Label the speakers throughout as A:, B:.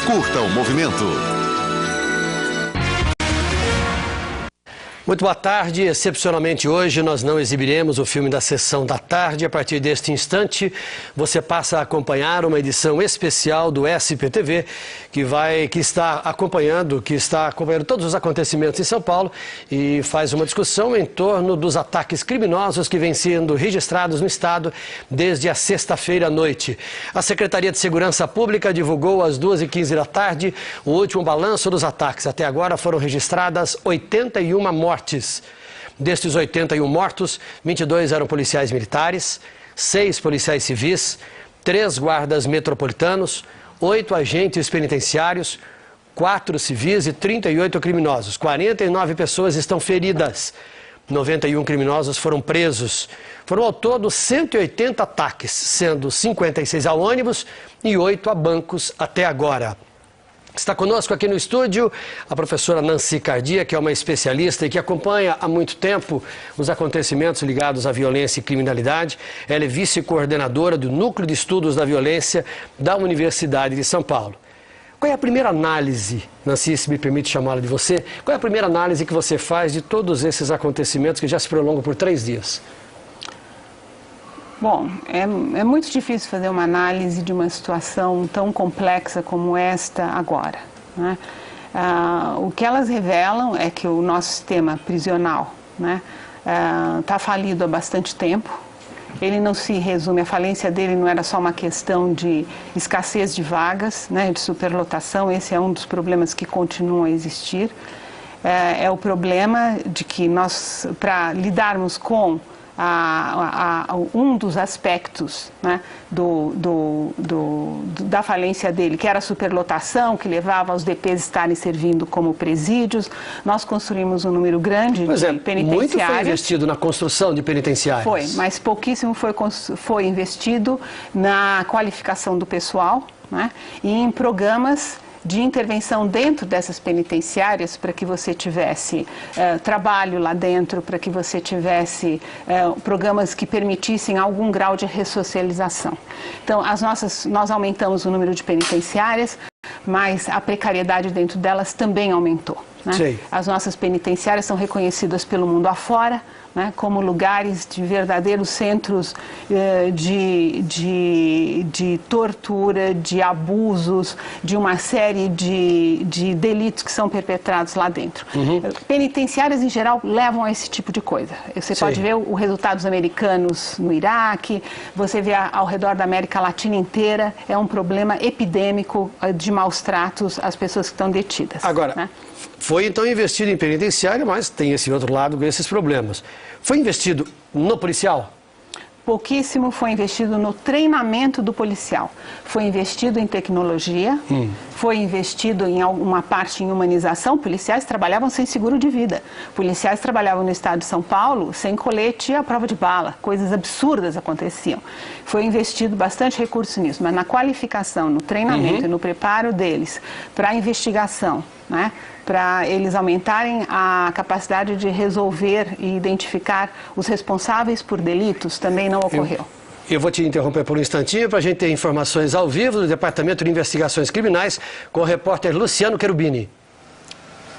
A: Curta o movimento.
B: Muito boa tarde. Excepcionalmente hoje nós não exibiremos o filme da Sessão da Tarde. A partir deste instante você passa a acompanhar uma edição especial do SPTV que está acompanhando todos os acontecimentos em São Paulo e faz uma discussão em torno dos ataques criminosos que vêm sendo registrados no estado desde a sexta-feira à noite. A Secretaria de Segurança Pública divulgou às 2h15 da tarde o último balanço dos ataques. Até agora foram registradas 81 mortes. Destes 81 mortos, 22 eram policiais militares, 6 policiais civis, 3 guardas metropolitanos, 8 agentes penitenciários, 4 civis e 38 criminosos. 49 pessoas estão feridas. 91 criminosos foram presos. Foram ao todo 180 ataques, sendo 56 a ônibus e 8 a bancos até agora. Está conosco aqui no estúdio a professora Nancy Cardia, que é uma especialista e que acompanha há muito tempo os acontecimentos ligados à violência e criminalidade. Ela é vice-coordenadora do Núcleo de Estudos da Violência da Universidade de São Paulo. Qual é a primeira análise, Nancy, se me permite chamá-la de você, qual é a primeira análise que você faz de todos esses acontecimentos que já se prolongam por 3 dias?
C: Bom, é muito difícil fazer uma análise de uma situação tão complexa como esta agora, né? O que elas revelam é que o nosso sistema prisional, né, está falido há bastante tempo. Ele não se resume, a falência dele não era só uma questão de escassez de vagas, né, de superlotação. Esse é um dos problemas que continuam a existir. É o problema de que nós, para lidarmos com um dos aspectos, né, da falência dele, que era a superlotação, que levava aos DPs estarem servindo como presídios, nós construímos um número grande de penitenciários.
B: Muito foi investido na construção de penitenciários.
C: Foi, mas pouquíssimo foi investido na qualificação do pessoal, né, e em programas de intervenção dentro dessas penitenciárias para que você tivesse trabalho lá dentro, para que você tivesse programas que permitissem algum grau de ressocialização. Então, nós aumentamos o número de penitenciárias, mas a precariedade dentro delas também aumentou, né? As nossas penitenciárias são reconhecidas pelo mundo afora, né, como lugares de verdadeiros centros de tortura, de abusos, de uma série de delitos que são perpetrados lá dentro. Penitenciárias, em geral, levam a esse tipo de coisa. Você pode ver os resultados americanos no Iraque, você vê ao redor da América Latina inteira, é um problema epidêmico de maus tratos às pessoas que estão detidas.
B: Agora, né? Foi então investido em penitenciária, mas tem esse outro lado com esses problemas. Foi investido no policial?
C: Pouquíssimo foi investido no treinamento do policial. Foi investido em tecnologia, foi investido em alguma parte em humanização. Policiais trabalhavam sem seguro de vida. Policiais trabalhavam no estado de São Paulo sem colete à prova de bala. Coisas absurdas aconteciam. Foi investido bastante recurso nisso, mas na qualificação, no treinamento e no preparo deles para a investigação, né, para eles aumentarem a capacidade de resolver e identificar os responsáveis por delitos, também não ocorreu.
B: Eu vou te interromper por um instantinho para a gente ter informações ao vivo do Departamento de Investigações Criminais com o repórter Luciano Cherubini.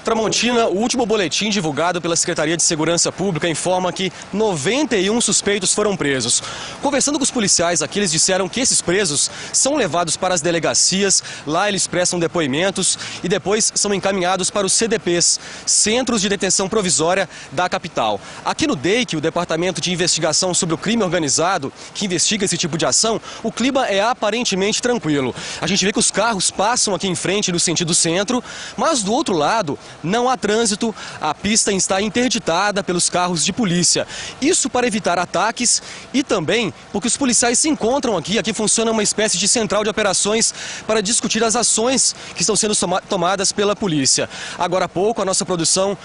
D: Tramontina, o último boletim divulgado pela Secretaria de Segurança Pública informa que 91 suspeitos foram presos. Conversando com os policiais aqui, eles disseram que esses presos são levados para as delegacias, lá eles prestam depoimentos e depois são encaminhados para os CDPs, Centros de Detenção Provisória da capital. Aqui no DEIC, o Departamento de Investigação sobre o Crime Organizado, que investiga esse tipo de ação, o clima é aparentemente tranquilo. A gente vê que os carros passam aqui em frente no sentido centro, mas do outro lado não há trânsito, a pista está interditada pelos carros de polícia. Isso para evitar ataques e também porque os policiais se encontram aqui. Aqui funciona uma espécie de central de operações para discutir as ações que estão sendo tomadas pela polícia. Agora há pouco, a nossa produção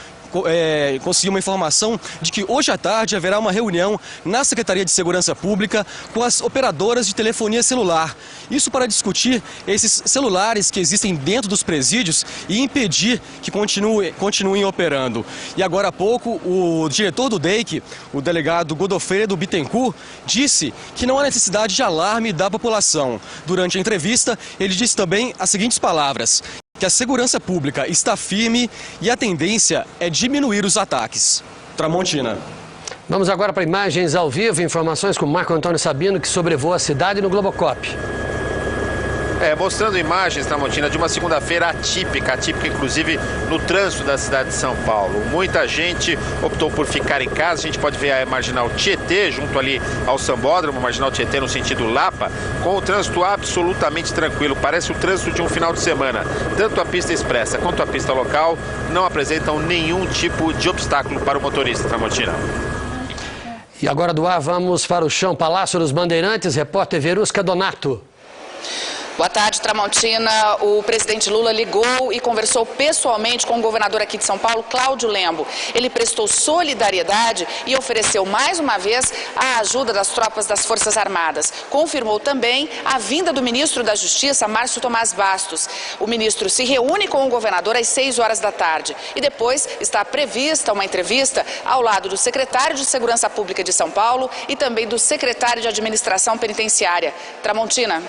D: conseguiu uma informação de que hoje à tarde haverá uma reunião na Secretaria de Segurança Pública com as operadoras de telefonia celular. Isso para discutir esses celulares que existem dentro dos presídios e impedir que continuem operando. E agora há pouco, o diretor do DEIC, o delegado Godofredo Bittencourt, disse que não há necessidade de alarme da população. Durante a entrevista, ele disse também as seguintes palavras: que a segurança pública está firme e a tendência é diminuir os ataques. Tramontina.
B: Vamos agora para imagens ao vivo, informações com Marco Antônio Sabino, que sobrevoa a cidade no Globocop.
A: Mostrando imagens, Tramontina, de uma segunda-feira atípica inclusive no trânsito da cidade de São Paulo. Muita gente optou por ficar em casa. A gente pode ver a Marginal Tietê, junto ali ao Sambódromo, Marginal Tietê no sentido Lapa, com o trânsito absolutamente tranquilo. Parece o trânsito de um final de semana. Tanto a pista expressa quanto a pista local não apresentam nenhum tipo de obstáculo para o motorista, Tramontina.
B: E agora do ar vamos para o chão. Palácio dos Bandeirantes, repórter Verusca Donato.
E: Boa tarde, Tramontina. O presidente Lula ligou e conversou pessoalmente com o governador aqui de São Paulo, Cláudio Lembo. Ele prestou solidariedade e ofereceu mais uma vez a ajuda das tropas das Forças Armadas. Confirmou também a vinda do ministro da Justiça, Márcio Tomás Bastos. O ministro se reúne com o governador às 6 horas da tarde. E depois está prevista uma entrevista ao lado do secretário de Segurança Pública de São Paulo e também do secretário de Administração Penitenciária. Tramontina.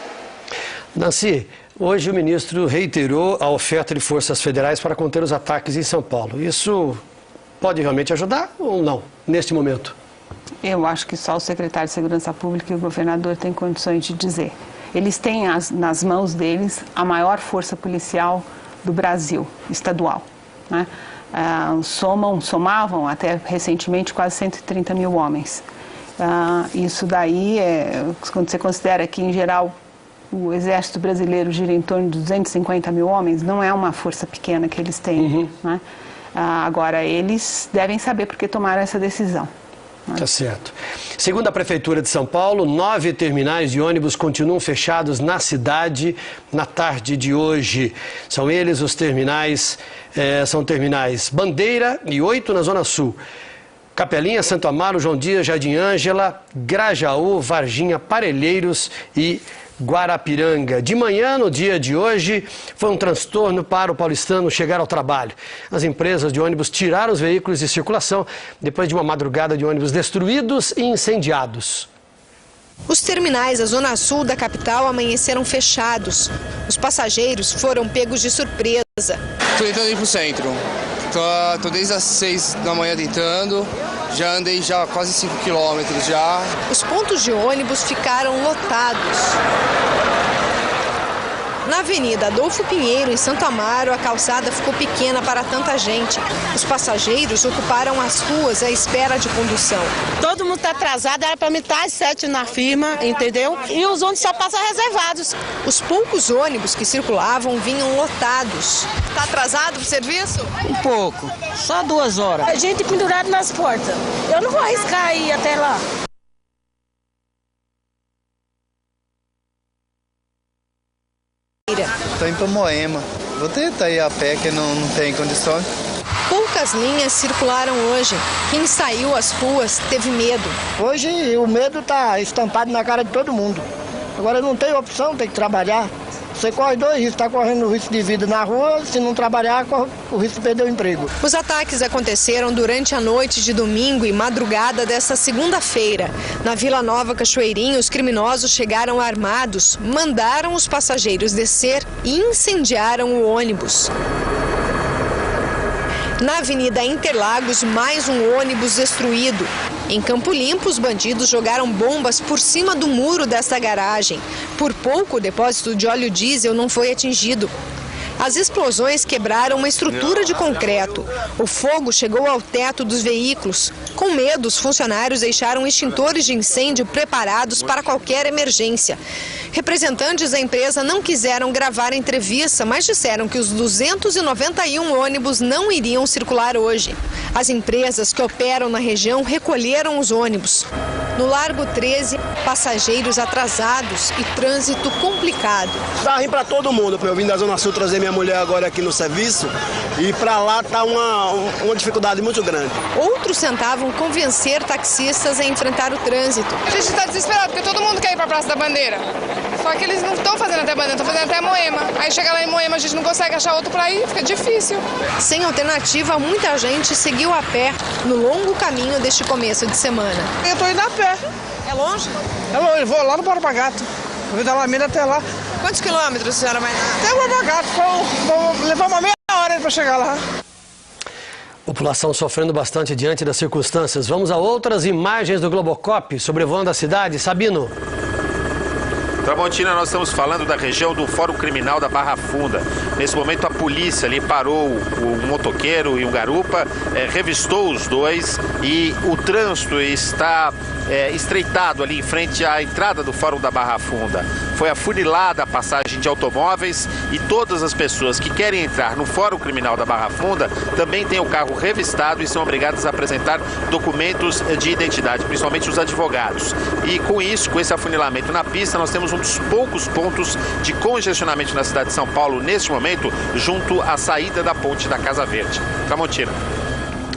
B: Nancy, hoje o ministro reiterou a oferta de forças federais para conter os ataques em São Paulo. Isso pode realmente ajudar ou não, neste momento?
C: Eu acho que só o secretário de Segurança Pública e o governador têm condições de dizer. Eles têm nas mãos deles a maior força policial do Brasil, estadual, né? Somavam até recentemente quase 130 mil homens. Isso daí, quando você considera que, em geral, o Exército Brasileiro gira em torno de 250 mil homens, não é uma força pequena que eles têm. Né? Agora, eles devem saber por que tomaram essa decisão. Né?
B: Tá certo. Segundo a Prefeitura de São Paulo, 9 terminais de ônibus continuam fechados na cidade na tarde de hoje. São eles os terminais, são terminais Bandeira e 8 na Zona Sul. Capelinha, Santo Amaro, João Dias, Jardim Ângela, Grajaú, Varginha, Parelheiros e Guarapiranga. De manhã, no dia de hoje, foi um transtorno para o paulistano chegar ao trabalho. As empresas de ônibus tiraram os veículos de circulação depois de uma madrugada de ônibus destruídos e incendiados.
F: Os terminais da Zona Sul da capital amanheceram fechados. Os passageiros foram pegos de surpresa.
G: Estou tentando ir para o centro. Estou desde as 6 da manhã tentando. Já andei quase 5 quilômetros já.
F: Os pontos de ônibus ficaram lotados. Na Avenida Adolfo Pinheiro, em Santo Amaro, a calçada ficou pequena para tanta gente. Os passageiros ocuparam as ruas à espera de condução.
H: Todo mundo está atrasado, era para mim estar às 7 na firma, entendeu? E os ônibus só passam reservados.
F: Os poucos ônibus que circulavam vinham lotados. Está atrasado para o serviço?
H: Um pouco, só 2 horas. A gente pendurado nas portas. Eu não vou arriscar ir até lá.
I: Estou indo para Moema. Vou tentar ir a pé, que não tem condições.
F: Poucas linhas circularam hoje. Quem saiu às ruas teve medo.
J: Hoje o medo está estampado na cara de todo mundo. Agora não tem opção, tem que trabalhar. Você corre 2 riscos, está correndo o risco de vida na rua, se não trabalhar, corre o risco de perder o emprego.
F: Os ataques aconteceram durante a noite de domingo e madrugada desta segunda-feira. Na Vila Nova Cachoeirinha, os criminosos chegaram armados, mandaram os passageiros descer e incendiaram o ônibus. Na Avenida Interlagos, mais um ônibus destruído. Em Campo Limpo, os bandidos jogaram bombas por cima do muro desta garagem. Por pouco, o depósito de óleo diesel não foi atingido. As explosões quebraram uma estrutura de concreto. O fogo chegou ao teto dos veículos. Com medo, os funcionários deixaram extintores de incêndio preparados para qualquer emergência. Representantes da empresa não quiseram gravar a entrevista, mas disseram que os 291 ônibus não iriam circular hoje. As empresas que operam na região recolheram os ônibus. No Largo 13, passageiros atrasados e trânsito complicado.
K: Tá ruim para todo mundo, eu vim da Zona Sul trazer minha mulher agora aqui no serviço e para lá tá uma dificuldade muito grande.
F: Outros tentavam convencer taxistas a enfrentar o trânsito.
L: A gente está desesperado porque todo mundo quer ir para a Praça da Bandeira. Só que eles não estão fazendo até Bandeira, estão fazendo até Moema. Aí chega lá em Moema, a gente não consegue achar outro para ir, fica difícil.
F: Sem alternativa, muita gente seguiu a pé no longo caminho deste começo de semana.
L: Eu estou indo a pé.
F: É longe?
L: É longe, eu vou lá no Borba-Gato. Eu vou da Alameda até lá.
F: Quantos quilômetros a senhora vai dar?
L: Até o Borba-Gato, vou levar uma meia hora para chegar lá.
B: População sofrendo bastante diante das circunstâncias. Vamos a outras imagens do Globocop sobrevoando a cidade. Sabino.
A: Tramontina, nós estamos falando da região do Fórum Criminal da Barra Funda. Nesse momento a polícia ali parou um motoqueiro e um garupa, revistou os dois e o trânsito está estreitado ali em frente à entrada do Fórum da Barra Funda. Foi afunilada a passagem de automóveis e todas as pessoas que querem entrar no Fórum Criminal da Barra Funda também têm o carro revistado e são obrigadas a apresentar documentos de identidade, principalmente os advogados. E com isso, com esse afunilamento na pista, nós temos um dos poucos pontos de congestionamento na cidade de São Paulo neste momento, junto à saída da ponte da Casa Verde. Tramontina.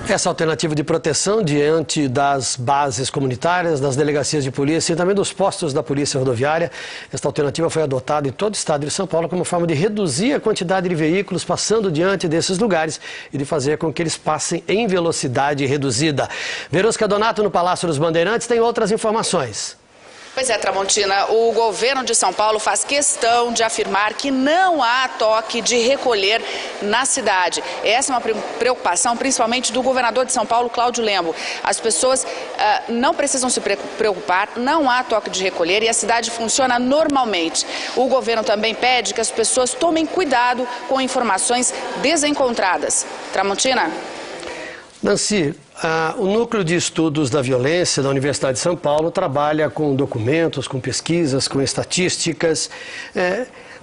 B: Essa alternativa de proteção diante das bases comunitárias, das delegacias de polícia e também dos postos da polícia rodoviária, esta alternativa foi adotada em todo o estado de São Paulo como forma de reduzir a quantidade de veículos passando diante desses lugares e de fazer com que eles passem em velocidade reduzida. Verusca Donato, no Palácio dos Bandeirantes, tem outras informações.
E: Pois é, Tramontina, o governo de São Paulo faz questão de afirmar que não há toque de recolher na cidade. Essa é uma preocupação principalmente do governador de São Paulo, Cláudio Lembo. As pessoas não precisam se preocupar, não há toque de recolher e a cidade funciona normalmente. O governo também pede que as pessoas tomem cuidado com informações desencontradas. Tramontina?
B: Nancy, o Núcleo de Estudos da Violência da Universidade de São Paulo trabalha com documentos, com pesquisas, com estatísticas.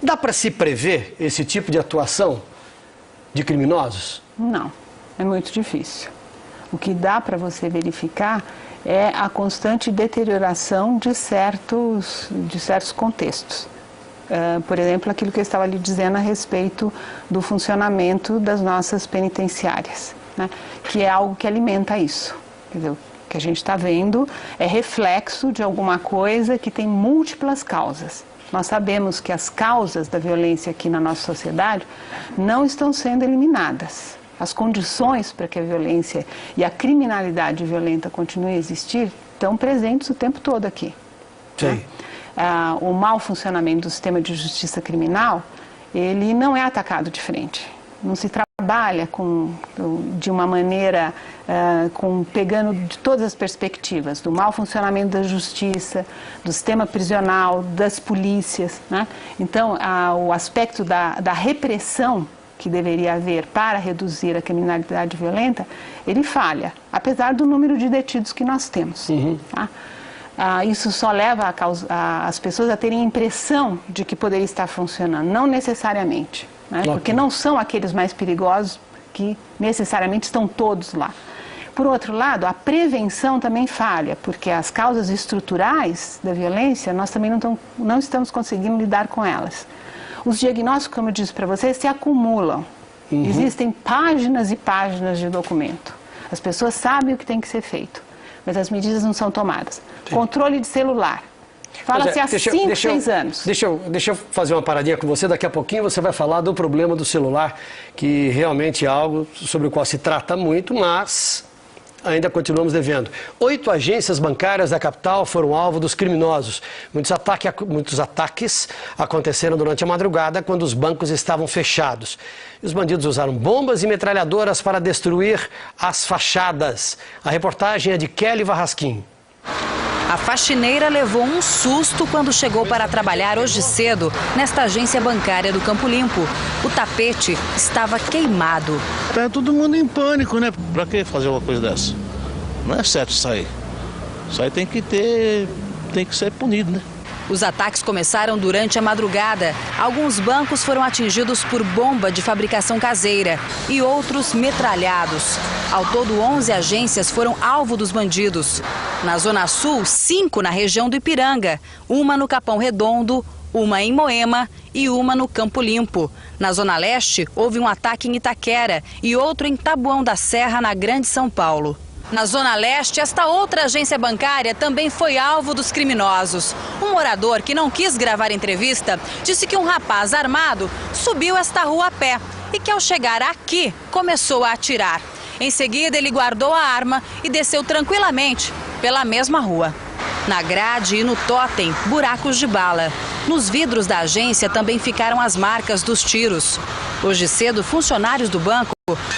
B: Dá para se prever esse tipo de atuação de criminosos?
C: Não, é muito difícil. O que dá para você verificar é a constante deterioração de certos contextos. Por exemplo, aquilo que eu estava lhe dizendo a respeito do funcionamento das nossas penitenciárias. Né, que é algo que alimenta isso. Quer dizer, o que a gente está vendo é reflexo de alguma coisa que tem múltiplas causas. Nós sabemos que as causas da violência aqui na nossa sociedade não estão sendo eliminadas. As condições para que a violência e a criminalidade violenta continuem a existir estão presentes o tempo todo aqui.
B: Sim.
C: Né? O mau funcionamento do sistema de justiça criminal, ele não é atacado de frente. Não se trabalha de uma maneira, pegando de todas as perspectivas, do mau funcionamento da justiça, do sistema prisional, das polícias. Né? Então, o aspecto da repressão que deveria haver para reduzir a criminalidade violenta, ele falha, apesar do número de detidos que nós temos.
B: Uhum.
C: Tá? Isso só leva as pessoas a terem a impressão de que poderia estar funcionando, não necessariamente. Né? Porque não são aqueles mais perigosos que necessariamente estão todos lá. Por outro lado, a prevenção também falha, porque as causas estruturais da violência, nós também não estamos conseguindo lidar com elas. Os diagnósticos, como eu disse para vocês, se acumulam. Uhum. Existem páginas e páginas de documento. As pessoas sabem o que tem que ser feito, mas as medidas não são tomadas. Sim. Controle de celular. Fala-se há 5, 6 anos.
B: Deixa eu fazer uma paradinha com você. Daqui a pouquinho você vai falar do problema do celular, que realmente é algo sobre o qual se trata muito, mas ainda continuamos devendo. 8 agências bancárias da capital foram alvo dos criminosos. Muitos ataques aconteceram durante a madrugada, quando os bancos estavam fechados. Os bandidos usaram bombas e metralhadoras para destruir as fachadas. A reportagem é de Kelly Varrasquim.
M: A faxineira levou um susto quando chegou para trabalhar hoje cedo nesta agência bancária do Campo Limpo. O tapete estava queimado.
N: Tá todo mundo em pânico, né? Pra que fazer uma coisa dessa? Não é certo isso aí. Isso aí tem que ser punido, né?
M: Os ataques começaram durante a madrugada. Alguns bancos foram atingidos por bomba de fabricação caseira e outros metralhados. Ao todo, 11 agências foram alvo dos bandidos. Na Zona Sul, 5 na região do Ipiranga, uma no Capão Redondo, uma em Moema e uma no Campo Limpo. Na Zona Leste, houve um ataque em Itaquera e outro em Taboão da Serra, na Grande São Paulo. Na Zona Leste, esta outra agência bancária também foi alvo dos criminosos. Um morador que não quis gravar entrevista disse que um rapaz armado subiu esta rua a pé e que ao chegar aqui começou a atirar. Em seguida, ele guardou a arma e desceu tranquilamente pela mesma rua. Na grade e no tótem, buracos de bala. Nos vidros da agência também ficaram as marcas dos tiros. Hoje cedo, funcionários do banco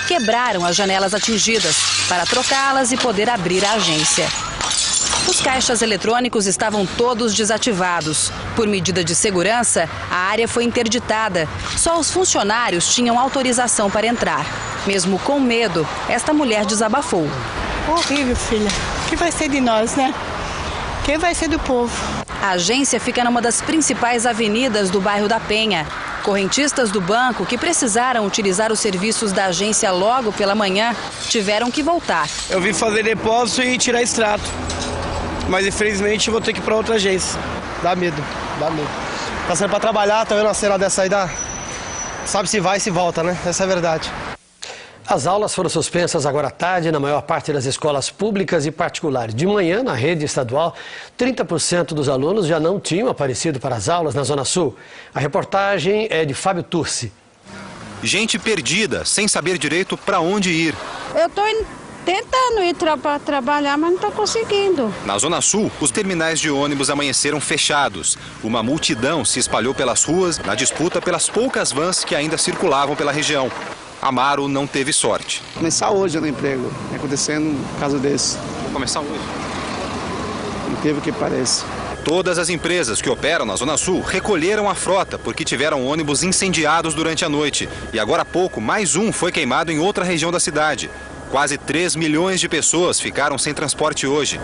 M: quebraram as janelas atingidas para trocá-las e poder abrir a agência. Os caixas eletrônicos estavam todos desativados. Por medida de segurança, a área foi interditada. Só os funcionários tinham autorização para entrar. Mesmo com medo, esta mulher desabafou.
O: Horrível, filha. O que vai ser de nós, né? Quem vai ser do povo?
M: A agência fica numa das principais avenidas do bairro da Penha. Correntistas do banco que precisaram utilizar os serviços da agência logo pela manhã tiveram que voltar.
P: Eu vim fazer depósito e tirar extrato, mas infelizmente vou ter que ir para outra agência. Dá medo, dá medo. Tá saindo para trabalhar, tá vendo uma cena dessa aí, sabe se vai e se volta, né? Essa é a verdade.
B: As aulas foram suspensas agora à tarde na maior parte das escolas públicas e particulares. De manhã, na rede estadual, 30% dos alunos já não tinham aparecido para as aulas na Zona Sul. A reportagem é de Fábio Turci.
Q: Gente perdida, sem saber direito para onde ir.
R: Eu estou tentando ir para trabalhar, mas não estou conseguindo.
Q: Na Zona Sul, os terminais de ônibus amanheceram fechados. Uma multidão se espalhou pelas ruas na disputa pelas poucas vans que ainda circulavam pela região. Amaro não teve sorte.
S: Começar hoje no emprego, acontecendo um caso desse.
Q: Vou começar hoje.
S: Incrível que pareça.
Q: Todas as empresas que operam na Zona Sul recolheram a frota porque tiveram ônibus incendiados durante a noite. E agora há pouco, mais um foi queimado em outra região da cidade. Quase 3 milhões de pessoas ficaram sem transporte hoje.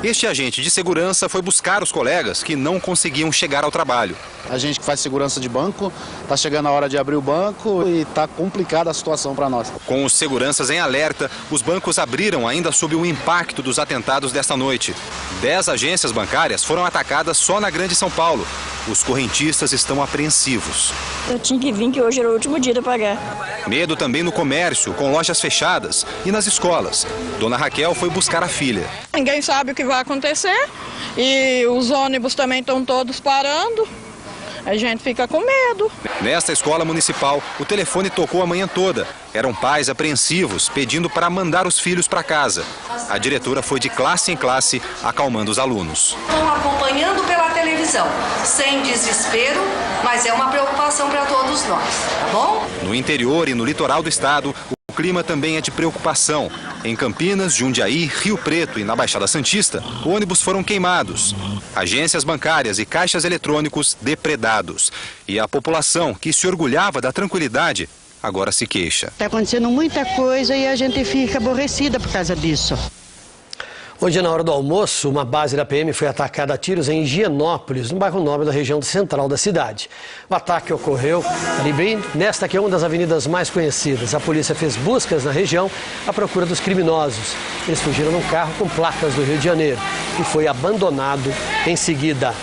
Q: Este agente de segurança foi buscar os colegas que não conseguiam chegar ao trabalho.
T: A gente que faz segurança de banco, está chegando a hora de abrir o banco e está complicada a situação para nós.
Q: Com os seguranças em alerta, os bancos abriram ainda sob o impacto dos atentados desta noite. 10 agências bancárias foram atacadas só na Grande São Paulo. Os correntistas estão apreensivos.
U: Eu tinha que vir que hoje era o último dia de pagar.
Q: Medo também no comércio, com lojas fechadas, e nas escolas. Dona Raquel foi buscar a filha.
V: Ninguém sabe o que vai acontecer e os ônibus também estão todos parando. A gente fica com medo.
Q: Nesta escola municipal, o telefone tocou a manhã toda. Eram pais apreensivos, pedindo para mandar os filhos para casa. A diretora foi de classe em classe, acalmando os alunos.
W: Estão acompanhando pela televisão, sem desespero, mas é uma preocupação para todos nós, tá bom?
Q: No interior e no litoral do estado, o clima também é de preocupação. Em Campinas, Jundiaí, Rio Preto e na Baixada Santista, ônibus foram queimados. Agências bancárias e caixas eletrônicos depredados. E a população, que se orgulhava da tranquilidade, agora se queixa.
O: Está acontecendo muita coisa e a gente fica aborrecida por causa disso.
B: Hoje, na hora do almoço, uma base da PM foi atacada a tiros em Higienópolis, no bairro Nobre da região central da cidade. O ataque ocorreu ali bem nesta que é uma das avenidas mais conhecidas. A polícia fez buscas na região à procura dos criminosos. Eles fugiram num carro com placas do Rio de Janeiro e foi abandonado em seguida.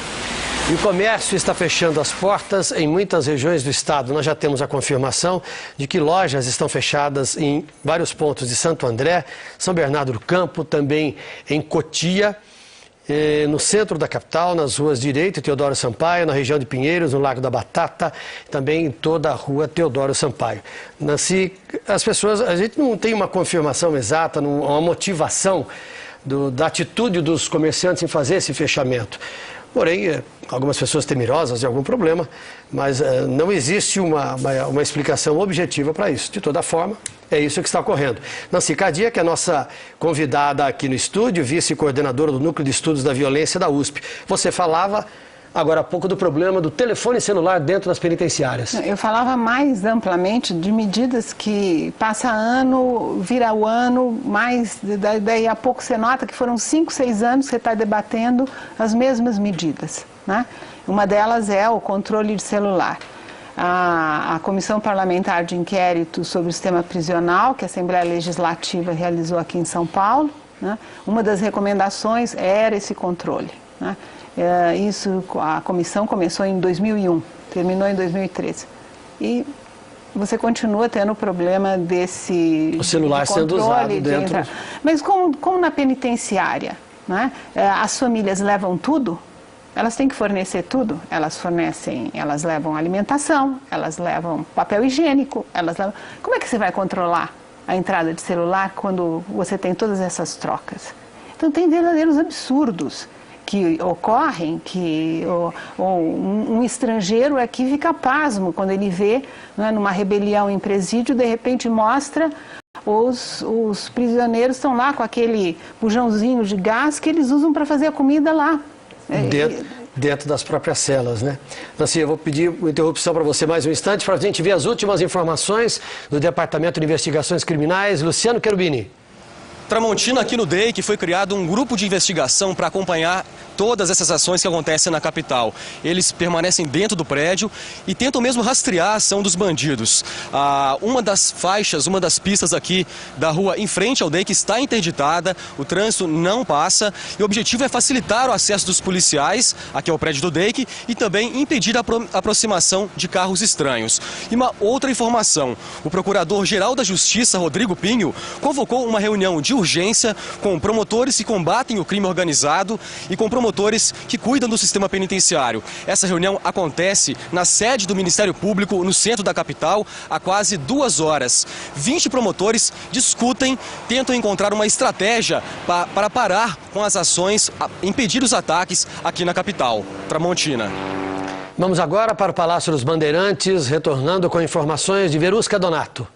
B: E o comércio está fechando as portas em muitas regiões do estado. Nós já temos a confirmação de que lojas estão fechadas em vários pontos de Santo André, São Bernardo do Campo, também em Cotia, no centro da capital, nas ruas Direito e Teodoro Sampaio, na região de Pinheiros, no Lago da Batata, também em toda a rua Teodoro Sampaio. As pessoas, a gente não tem uma confirmação exata, uma motivação da atitude dos comerciantes em fazer esse fechamento. Porém, algumas pessoas temerosas de algum problema, mas não existe uma explicação objetiva para isso. De toda forma, é isso que está ocorrendo. Nancy Cadia, que é a nossa convidada aqui no estúdio, vice-coordenadora do Núcleo de Estudos da Violência da USP. Você falava agora há pouco do problema do telefone celular dentro das penitenciárias.
C: Eu falava mais amplamente de medidas que passa ano, vira o ano, mais daí a pouco você nota que foram 5, 6 anos que você está debatendo as mesmas medidas. né? Uma delas é o controle de celular. A Comissão Parlamentar de Inquérito sobre o Sistema Prisional, que a Assembleia Legislativa realizou aqui em São Paulo, né? Uma das recomendações era esse controle, né? A comissão começou em 2001, terminou em 2013. E você continua tendo o problema desse...
B: O celular sendo usado dentro...
C: Mas como na penitenciária, né? As famílias levam tudo, elas têm que fornecer tudo. Elas levam alimentação, elas levam papel higiênico, Como é que você vai controlar a entrada de celular quando você tem todas essas trocas? Então tem verdadeiros absurdos que ocorrem, que um estrangeiro aqui fica pasmo quando ele vê, né, numa rebelião em presídio, de repente mostra os prisioneiros estão lá com aquele bujãozinho de gás que eles usam para fazer a comida lá.
B: Dentro das próprias celas, né? Assim, eu vou pedir uma interrupção para você mais um instante para a gente ver as últimas informações do Departamento de Investigações Criminais. Luciano Cherubini.
D: Tramontina, aqui no DEIC, foi criado um grupo de investigação para acompanhar todas essas ações que acontecem na capital. Eles permanecem dentro do prédio e tentam mesmo rastrear a ação dos bandidos. Uma das faixas, uma das pistas aqui da rua em frente ao DEIC está interditada, o trânsito não passa e o objetivo é facilitar o acesso dos policiais aqui ao prédio do DEIC e também impedir a aproximação de carros estranhos. E uma outra informação, o Procurador-Geral da Justiça, Rodrigo Pinho, convocou uma reunião de urgência com promotores que combatem o crime organizado e com promotores que cuidam do sistema penitenciário. Essa reunião acontece na sede do Ministério Público, no centro da capital, há quase 2 horas. 20 promotores discutem, tentam encontrar uma estratégia para parar com as ações, impedir os ataques aqui na capital. Tramontina.
B: Vamos agora para o Palácio dos Bandeirantes, retornando com informações de Verusca Donato.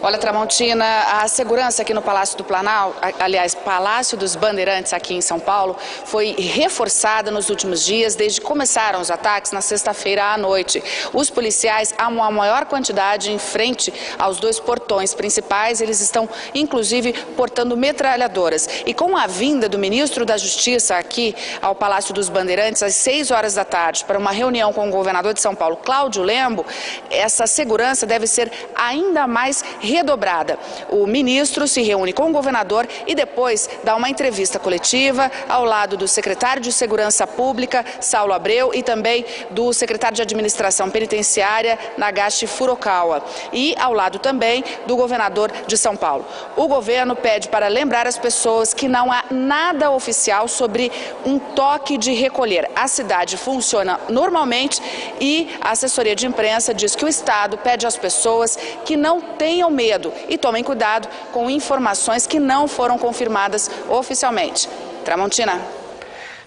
E: Olha, Tramontina, a segurança aqui no Palácio do Planalto, aliás, Palácio dos Bandeirantes aqui em São Paulo, foi reforçada nos últimos dias, desde que começaram os ataques na sexta-feira à noite. Os policiais há uma maior quantidade em frente aos 2 portões principais, eles estão, inclusive, portando metralhadoras. E com a vinda do ministro da Justiça aqui ao Palácio dos Bandeirantes, às 6 horas da tarde, para uma reunião com o governador de São Paulo, Cláudio Lembo, essa segurança deve ser ainda mais redobrada. O ministro se reúne com o governador e depois dá uma entrevista coletiva ao lado do secretário de Segurança Pública, Saulo Abreu, e também do secretário de Administração Penitenciária, Nagashi Furukawa, e ao lado também do governador de São Paulo. O governo pede para lembrar as pessoas que não há nada oficial sobre um toque de recolher. A cidade funciona normalmente e a assessoria de imprensa diz que o Estado pede às pessoas que não tenham medo e tomem cuidado com informações que não foram confirmadas oficialmente. Tramontina.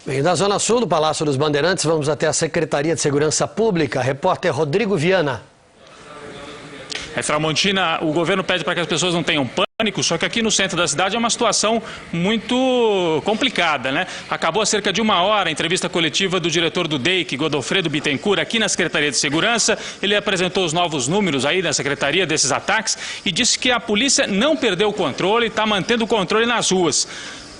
B: Bem, da Zona Sul do Palácio dos Bandeirantes, vamos até a Secretaria de Segurança Pública. Repórter Rodrigo Viana.
G: Tramontina, o governo pede para que as pessoas não tenham pânico, só que aqui no centro da cidade é uma situação muito complicada, né? Acabou há cerca de 1 hora a entrevista coletiva do diretor do DEIC, Godofredo Bittencourt, aqui na Secretaria de Segurança. Ele apresentou os novos números aí da Secretaria desses ataques e disse que a polícia não perdeu o controle e está mantendo o controle nas ruas.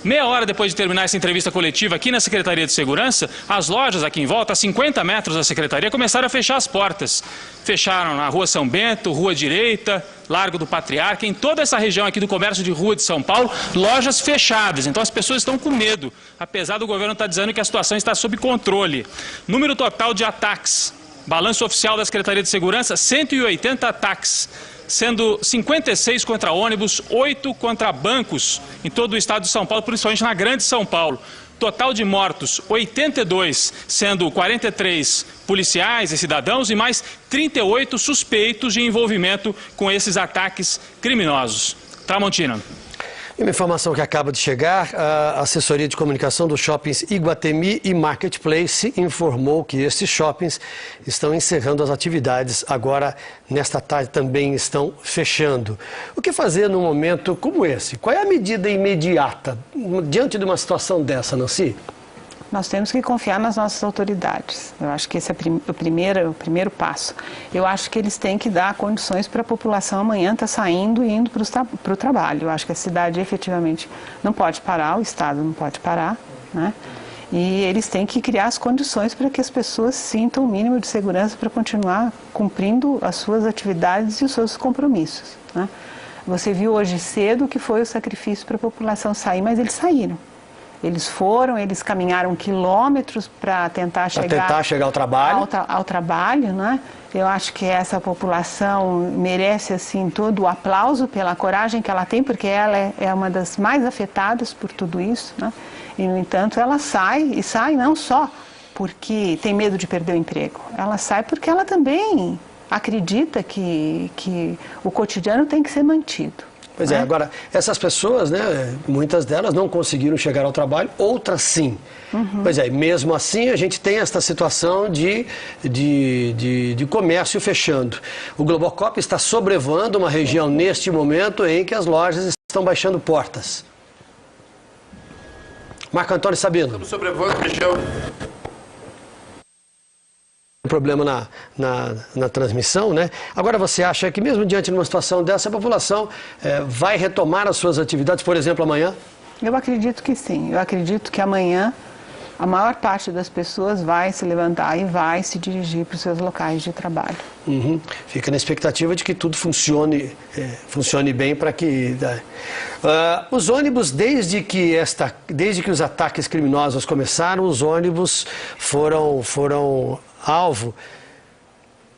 G: Meia hora depois de terminar essa entrevista coletiva aqui na Secretaria de Segurança, as lojas aqui em volta, a 50 metros da Secretaria, começaram a fechar as portas. Fecharam na Rua São Bento, Rua Direita, Largo do Patriarca, em toda essa região aqui do comércio de rua de São Paulo, lojas fechadas. Então as pessoas estão com medo, apesar do governo estar dizendo que a situação está sob controle. Número total de ataques. Balanço oficial da Secretaria de Segurança, 180 ataques. Sendo 56 contra ônibus, 8 contra bancos em todo o estado de São Paulo, principalmente na Grande São Paulo. Total de mortos, 82, sendo 43 policiais e cidadãos e mais 38 suspeitos de envolvimento com esses ataques criminosos. Tramontina.
B: E uma informação que acaba de chegar, a assessoria de comunicação dos shoppings Iguatemi e Marketplace informou que esses shoppings estão encerrando as atividades. Agora, nesta tarde, também estão fechando. O que fazer num momento como esse? Qual é a medida imediata diante de uma situação dessa, Nancy?
C: Nós temos que confiar nas nossas autoridades. Eu acho que esse é o primeiro passo. Eu acho que eles têm que dar condições para a população amanhã estar saindo e indo para o trabalho. Eu acho que a cidade efetivamente não pode parar, o Estado não pode parar, né? E eles têm que criar as condições para que as pessoas sintam o mínimo de segurança para continuar cumprindo as suas atividades e os seus compromissos, né? Você viu hoje cedo que foi o sacrifício para a população sair, mas eles saíram. Eles foram, eles caminharam quilômetros para tentar chegar
B: ao trabalho.
C: Ao trabalho, né? Eu acho que essa população merece assim todo o aplauso pela coragem que ela tem, porque ela é uma das mais afetadas por tudo isso, né? E, no entanto, ela sai, e sai não só porque tem medo de perder o emprego, ela sai porque ela também acredita que o cotidiano tem que ser mantido.
B: Pois é, agora, essas pessoas, né, muitas delas não conseguiram chegar ao trabalho, outras sim. Pois é, mesmo assim a gente tem esta situação de comércio fechando. O Globocop está sobrevoando uma região neste momento em que as lojas estão baixando portas. Marco Antônio Sabino.
A: Estamos sobrevoando a região.
B: Problema na transmissão, né? Agora você acha que mesmo diante de uma situação dessa, a população vai retomar as suas atividades, por exemplo, amanhã?
C: Eu acredito que sim. Eu acredito que amanhã a maior parte das pessoas vai se levantar e vai se dirigir para os seus locais de trabalho.
B: Fica na expectativa de que tudo funcione bem para que... os ônibus, desde que os ataques criminosos começaram, os ônibus foram alvo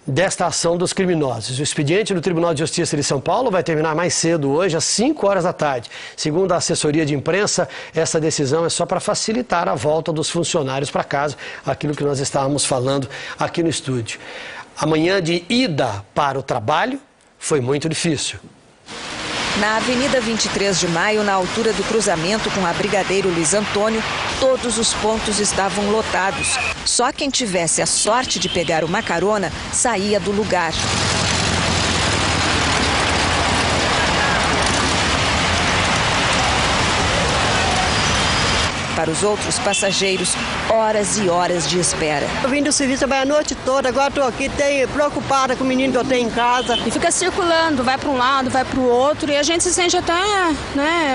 B: desta ação dos criminosos. O expediente do Tribunal de Justiça de São Paulo vai terminar mais cedo hoje, às 5 horas da tarde. Segundo a assessoria de imprensa, essa decisão é só para facilitar a volta dos funcionários para casa, aquilo que nós estávamos falando aqui no estúdio. Amanhã de ida para o trabalho foi muito difícil.
M: Na Avenida 23 de Maio, na altura do cruzamento com a Brigadeiro Luiz Antônio, todos os pontos estavam lotados. Só quem tivesse a sorte de pegar uma carona saía do lugar. Para os outros passageiros, horas e horas de espera.
H: Eu vim do serviço a noite toda, agora estou aqui preocupada com o menino que eu tenho em casa.
I: E fica circulando, vai para um lado, vai para o outro, e a gente se sente até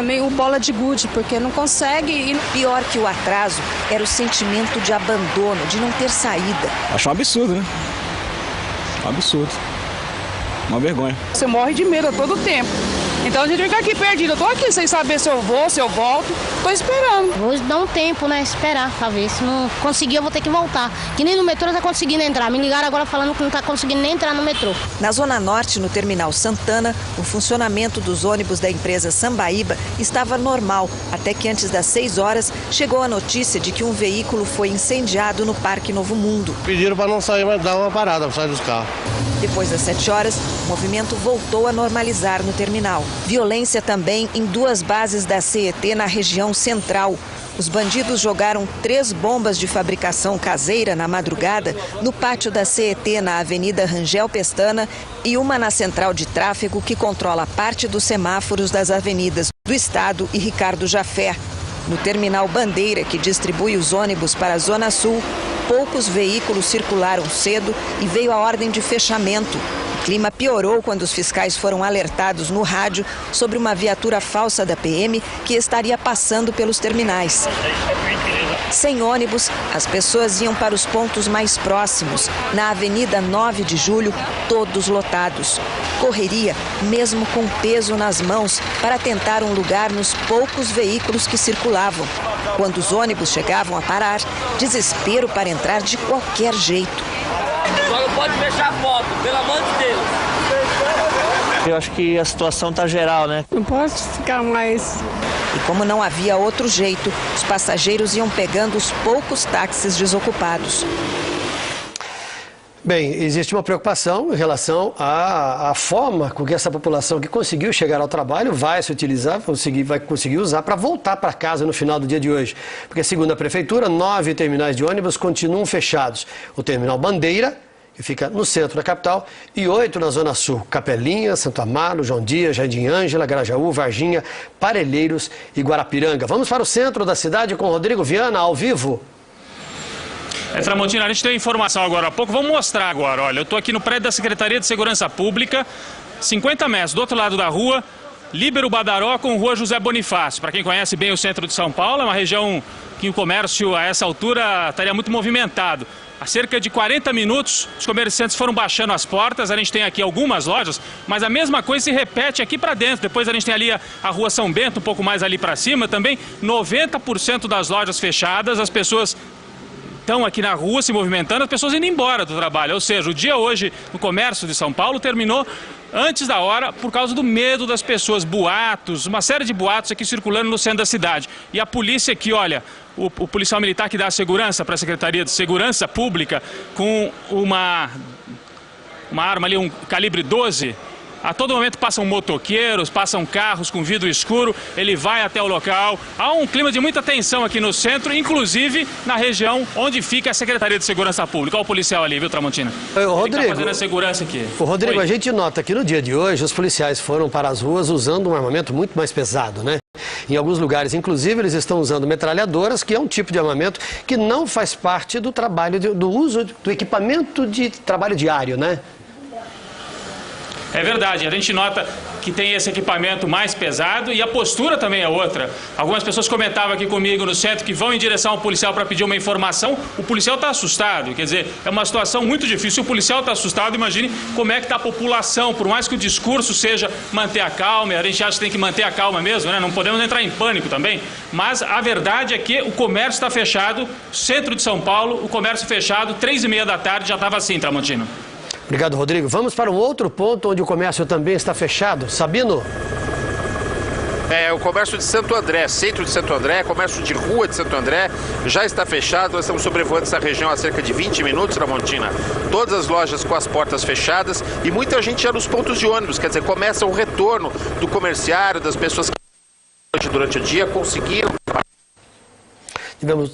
I: meio bola de gude, porque não consegue.
M: Pior que o atraso era o sentimento de abandono, de não ter saída.
J: Acho um absurdo, né? Um absurdo. Uma vergonha.
I: Você morre de medo a todo tempo. Então a gente fica aqui perdido. Eu tô aqui sem saber se eu vou, se eu volto. Tô esperando.
X: Vou dar um tempo, né? Esperar pra ver. Se não conseguir, eu vou ter que voltar. Que nem no metrô tá conseguindo entrar. Me ligaram agora falando que não tá conseguindo nem entrar no metrô.
M: Na Zona Norte, no Terminal Santana, o funcionamento dos ônibus da empresa Sambaíba estava normal. Até que antes das 6 horas, chegou a notícia de que um veículo foi incendiado no Parque Novo Mundo.
N: Pediram para não sair, mas dar uma parada para sair dos carros.
M: Depois das 7 horas, o movimento voltou a normalizar no terminal. Violência também em 2 bases da CET na região central. Os bandidos jogaram 3 bombas de fabricação caseira na madrugada no pátio da CET na Avenida Rangel Pestana e uma na central de tráfego que controla parte dos semáforos das avenidas do Estado e Ricardo Jafé. No terminal Bandeira, que distribui os ônibus para a Zona Sul, poucos veículos circularam cedo e veio a ordem de fechamento. O clima piorou quando os fiscais foram alertados no rádio sobre uma viatura falsa da PM que estaria passando pelos terminais. Sem ônibus, as pessoas iam para os pontos mais próximos. Na Avenida 9 de Julho, todos lotados. Correria, mesmo com peso nas mãos, para tentar um lugar nos poucos veículos que circulavam. Quando os ônibus chegavam a parar, desespero para entrar de qualquer jeito.
Y: Só não pode fechar a foto, pelo amor de Deus.
Z: Eu acho que a situação está geral, né?
I: Não posso ficar mais.
M: E como não havia outro jeito, os passageiros iam pegando os poucos táxis desocupados.
B: Bem, existe uma preocupação em relação à forma com que essa população que conseguiu chegar ao trabalho vai se utilizar, vai conseguir usar para voltar para casa no final do dia de hoje. Porque, segundo a Prefeitura, 9 terminais de ônibus continuam fechados. O terminal Bandeira, que fica no centro da capital, e 8 na Zona Sul: Capelinha, Santo Amaro, João Dias, Jardim Ângela, Grajaú, Varginha, Parelheiros e Guarapiranga. Vamos para o centro da cidade com Rodrigo Viana, ao vivo.
G: Tramontina, a gente tem informação agora há pouco, vamos mostrar agora. Olha, eu estou aqui no prédio da Secretaria de Segurança Pública, 50 metros do outro lado da rua, Líbero Badaró com Rua José Bonifácio. Para quem conhece bem o centro de São Paulo, é uma região que o comércio a essa altura estaria muito movimentado. Há cerca de 40 minutos, os comerciantes foram baixando as portas. A gente tem aqui algumas lojas, mas a mesma coisa se repete aqui para dentro. Depois a gente tem ali a Rua São Bento, um pouco mais ali para cima. Também 90% das lojas fechadas, as pessoas estão aqui na rua se movimentando, as pessoas indo embora do trabalho. Ou seja, o dia hoje no comércio de São Paulo terminou antes da hora por causa do medo das pessoas, boatos, uma série de boatos aqui circulando no centro da cidade. E a polícia aqui, olha, o policial militar que dá a segurança para a Secretaria de Segurança Pública com uma arma ali, um calibre 12. A todo momento passam motoqueiros, passam carros com vidro escuro, ele vai até o local. Há um clima de muita tensão aqui no centro, inclusive na região onde fica a Secretaria de Segurança Pública. Olha o policial ali, viu, Tramontina?
B: Rodrigo,
G: ele tá fazendo a segurança aqui.
B: Rodrigo, a gente nota que no dia de hoje os policiais foram para as ruas usando um armamento muito mais pesado, né? Em alguns lugares, inclusive, eles estão usando metralhadoras, que é um tipo de armamento que não faz parte do trabalho, do uso do equipamento de trabalho diário, né?
G: É verdade, a gente nota que tem esse equipamento mais pesado e a postura também é outra. Algumas pessoas comentavam aqui comigo no centro que vão em direção ao policial para pedir uma informação, o policial está assustado, quer dizer, é uma situação muito difícil. Se o policial está assustado, imagine como é que está a população, por mais que o discurso seja manter a calma, a gente acha que tem que manter a calma mesmo, né? Não podemos entrar em pânico também, mas a verdade é que o comércio está fechado, centro de São Paulo, o comércio fechado, 3h30 da tarde já estava assim, Tramontina.
B: Obrigado, Rodrigo. Vamos para um outro ponto onde o comércio também está fechado. Sabino?
A: O comércio de Santo André, centro de Santo André, comércio de rua de Santo André, já está fechado. Nós estamos sobrevoando essa região há cerca de 20 minutos, Tramontina. Todas as lojas com as portas fechadas e muita gente já nos pontos de ônibus. Quer dizer, começa o retorno do comerciário, das pessoas que durante o dia conseguiram.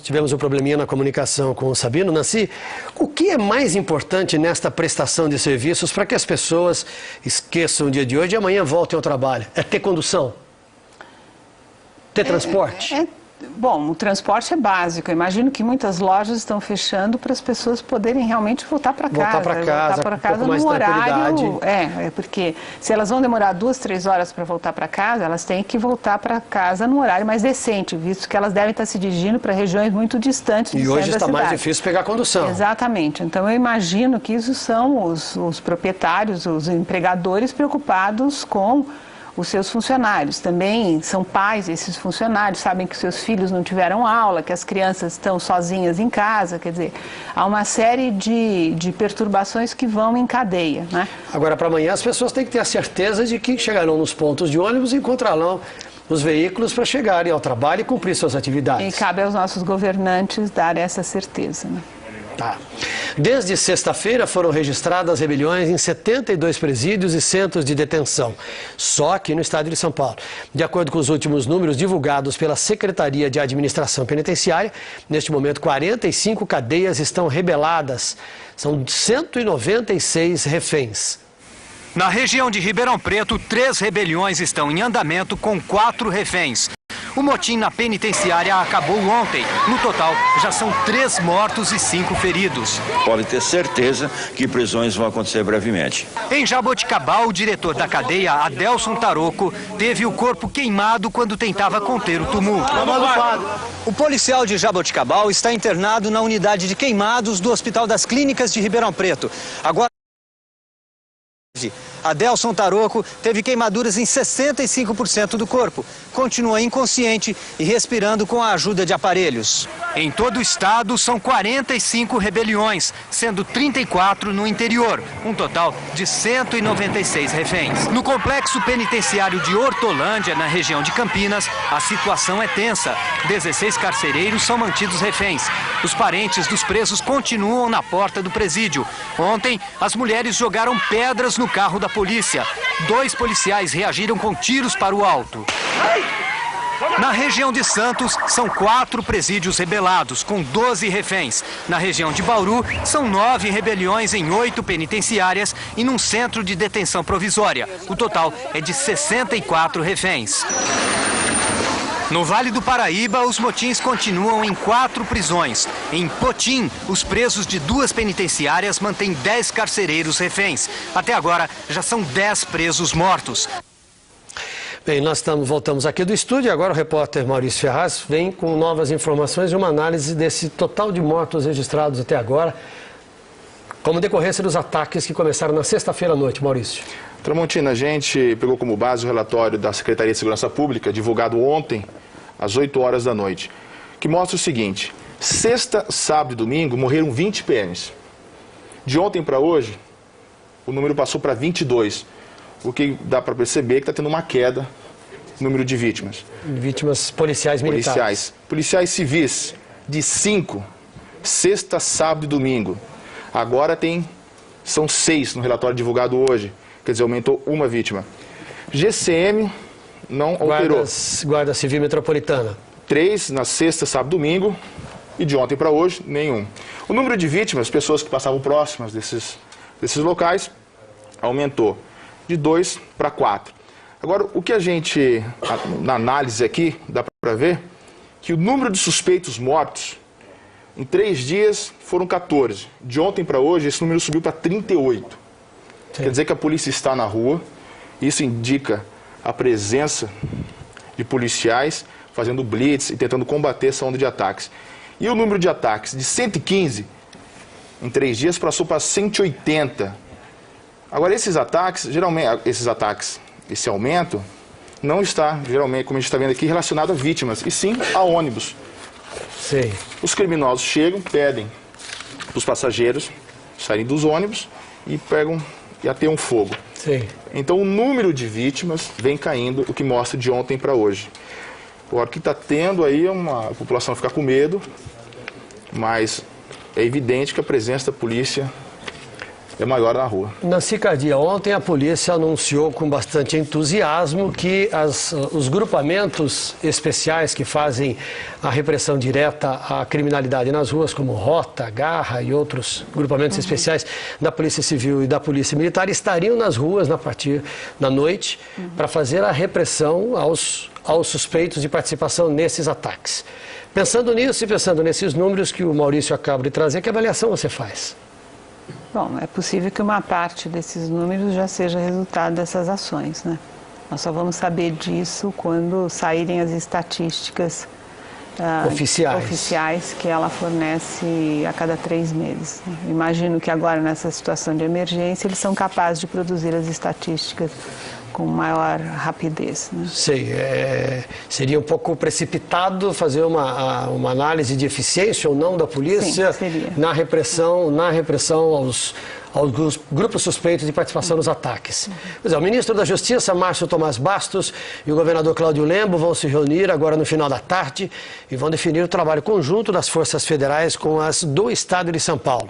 B: Tivemos um probleminha na comunicação com o Sabino. Nancy, o que é mais importante nesta prestação de serviços para que as pessoas esqueçam o dia de hoje e amanhã voltem ao trabalho? É ter condução? Ter transporte?
C: Bom, o transporte é básico. Eu imagino que muitas lojas estão fechando para as pessoas poderem realmente voltar para casa. Voltar para casa no horário. Porque se elas vão demorar 2, 3 horas para voltar para casa, elas têm que voltar para casa no horário mais decente, visto que elas devem estar se dirigindo para regiões muito distantes do centro da cidade.
B: E hoje está mais difícil pegar condução.
C: Exatamente. Então eu imagino que isso são os proprietários, os empregadores preocupados com os seus funcionários. Também são pais, esses funcionários, sabem que seus filhos não tiveram aula, que as crianças estão sozinhas em casa, quer dizer, há uma série de perturbações que vão em cadeia, né?
B: Agora, para amanhã, as pessoas têm que ter a certeza de que chegarão nos pontos de ônibus e encontrarão os veículos para chegarem ao trabalho e cumprir suas atividades.
C: E cabe aos nossos governantes dar essa certeza, né?
B: Tá. Desde sexta-feira foram registradas rebeliões em 72 presídios e centros de detenção, só aqui no estado de São Paulo. De acordo com os últimos números divulgados pela Secretaria de Administração Penitenciária, neste momento 45 cadeias estão rebeladas. São 196 reféns.
F: Na região de Ribeirão Preto, 3 rebeliões estão em andamento com 4 reféns. O motim na penitenciária acabou ontem. No total, já são 3 mortos e 5 feridos.
K: Podem ter certeza que prisões vão acontecer brevemente.
F: Em Jaboticabal, o diretor da cadeia, Adelson Taroco, teve o corpo queimado quando tentava conter o tumulto. O policial de Jaboticabal está internado na unidade de queimados do Hospital das Clínicas de Ribeirão Preto. Agora, Adelson Taroco teve queimaduras em 65% do corpo. Continua inconsciente e respirando com a ajuda de aparelhos. Em todo o estado, são 45 rebeliões, sendo 34 no interior. Um total de 196 reféns. No complexo penitenciário de Hortolândia, na região de Campinas, a situação é tensa. 16 carcereiros são mantidos reféns. Os parentes dos presos continuam na porta do presídio. Ontem, as mulheres jogaram pedras no carro da polícia. 2 policiais reagiram com tiros para o alto. Na região de Santos, são 4 presídios rebelados, com 12 reféns. Na região de Bauru, são 9 rebeliões em 8 penitenciárias e num centro de detenção provisória. O total é de 64 reféns. No Vale do Paraíba, os motins continuam em 4 prisões. Em Potim, os presos de 2 penitenciárias mantêm 10 carcereiros reféns. Até agora, já são 10 presos mortos.
B: Bem, nós voltamos aqui do estúdio e agora o repórter Maurício Ferraz vem com novas informações e uma análise desse total de mortos registrados até agora, como decorrência dos ataques que começaram na sexta-feira à noite. Maurício.
L: Tramontina, a gente pegou como base o relatório da Secretaria de Segurança Pública, divulgado ontem, às 8 horas da noite, que mostra o seguinte: sexta, sábado e domingo morreram 20 PMs. De ontem para hoje, o número passou para 22, o que dá para perceber que está tendo uma queda no número de vítimas.
B: Vítimas policiais militares.
L: Policiais civis, de 5, sexta, sábado e domingo. Agora são 6 no relatório divulgado hoje, quer dizer, aumentou uma vítima. GCM não alterou.
B: Guarda Civil Metropolitana.
L: 3 na sexta, sábado e domingo, e de ontem para hoje, nenhum. O número de vítimas, pessoas que passavam próximas desses locais, aumentou de 2 para 4. Agora, o que a gente, na análise aqui, dá para ver que o número de suspeitos mortos, em 3 dias, foram 14. De ontem para hoje, esse número subiu para 38. Sim. Quer dizer que a polícia está na rua. Isso indica a presença de policiais fazendo blitz e tentando combater essa onda de ataques. E o número de ataques de 115, em 3 dias, passou para 180. Agora, esses ataques, geralmente, esse aumento, não está, geralmente, como a gente está vendo aqui, relacionado a vítimas, e sim a ônibus.
B: Sim.
L: Os criminosos chegam, pedem para os passageiros saírem dos ônibus e pegam e ateiam fogo.
B: Sim.
L: Então, o número de vítimas vem caindo, o que mostra de ontem para hoje. Agora, o que está tendo aí é a população ficar com medo, mas é evidente que a presença da polícia é maior na rua.
B: Nancy Cardia, ontem a polícia anunciou com bastante entusiasmo que os grupamentos especiais que fazem a repressão direta à criminalidade nas ruas, como Rota, Garra e outros grupamentos especiais da Polícia Civil e da Polícia Militar, estariam nas ruas na partir da noite para fazer a repressão aos suspeitos de participação nesses ataques. Pensando nisso e pensando nesses números que o Maurício acaba de trazer, que avaliação você faz?
C: Bom, é possível que uma parte desses números já seja resultado dessas ações, né? Nós só vamos saber disso quando saírem as estatísticas oficiais que ela fornece a cada 3 meses. Imagino que agora, nessa situação de emergência, eles são capazes de produzir as estatísticas com maior rapidez. Né?
B: Sei, seria um pouco precipitado fazer uma análise de eficiência ou não da polícia.
C: Sim, seria.
B: na repressão aos grupos suspeitos de participação nos ataques. Pois é, o ministro da Justiça, Márcio Tomás Bastos, e o governador Cláudio Lembo vão se reunir agora no final da tarde e vão definir o trabalho conjunto das forças federais com as do estado de São Paulo.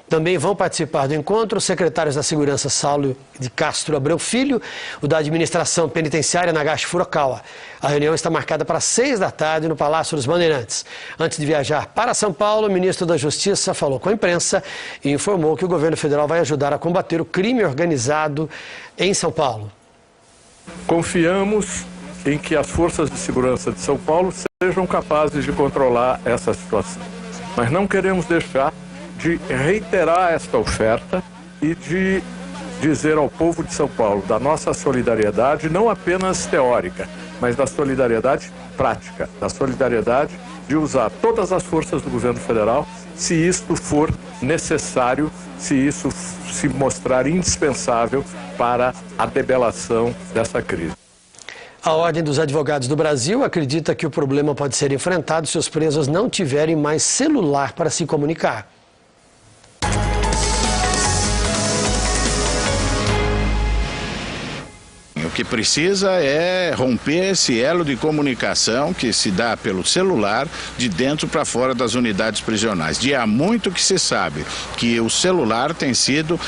B: Também vão participar do encontro os secretários da Segurança Saulo de Castro Abreu Filho, o da Administração Penitenciária Nagashi Furukawa. A reunião está marcada para 6 da tarde no Palácio dos Bandeirantes. Antes de viajar para São Paulo, o ministro da Justiça falou com a imprensa e informou que o governo federal vai ajudar a combater o crime organizado em São Paulo.
P: Confiamos em que as forças de segurança de São Paulo sejam capazes de controlar essa situação. Mas não queremos deixar de reiterar esta oferta e de dizer ao povo de São Paulo da nossa solidariedade, não apenas teórica, mas da solidariedade prática, da solidariedade de usar todas as forças do governo federal, se isto for necessário, se isso se mostrar indispensável para a debelação dessa crise.
B: A Ordem dos Advogados do Brasil acredita que o problema pode ser enfrentado se os presos não tiverem mais celular para se comunicar.
R: O que precisa é romper esse elo de comunicação que se dá pelo celular de dentro para fora das unidades prisionais. Há muito que se sabe que o celular tem sido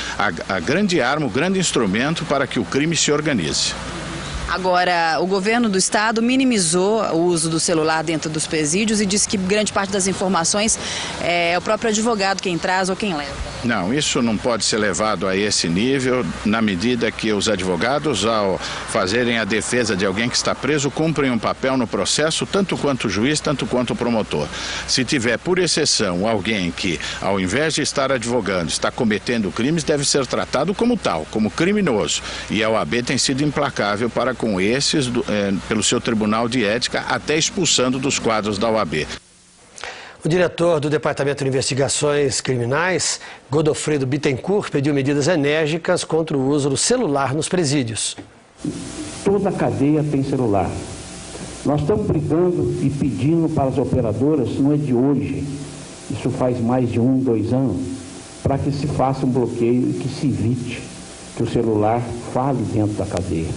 R: a grande arma, o grande instrumento para que o crime se organize.
M: Agora, o governo do estado minimizou o uso do celular dentro dos presídios e disse que grande parte das informações é o próprio advogado quem traz ou quem leva.
R: Não, isso não pode ser levado a esse nível, na medida que os advogados, ao fazerem a defesa de alguém que está preso, cumprem um papel no processo, tanto quanto o juiz, tanto quanto o promotor. Se tiver, por exceção, alguém que, ao invés de estar advogando, está cometendo crimes, deve ser tratado como tal, como criminoso. E a OAB tem sido implacável para com esses, pelo seu Tribunal de Ética, até expulsando dos quadros da OAB.
B: O diretor do Departamento de Investigações Criminais, Godofredo Bittencourt, pediu medidas enérgicas contra o uso do celular nos presídios.
Q: Toda a cadeia tem celular. Nós estamos brigando e pedindo para as operadoras, não é de hoje, isso faz mais de 1, 2 anos, para que se faça um bloqueio e que se evite que o celular fale dentro da cadeia.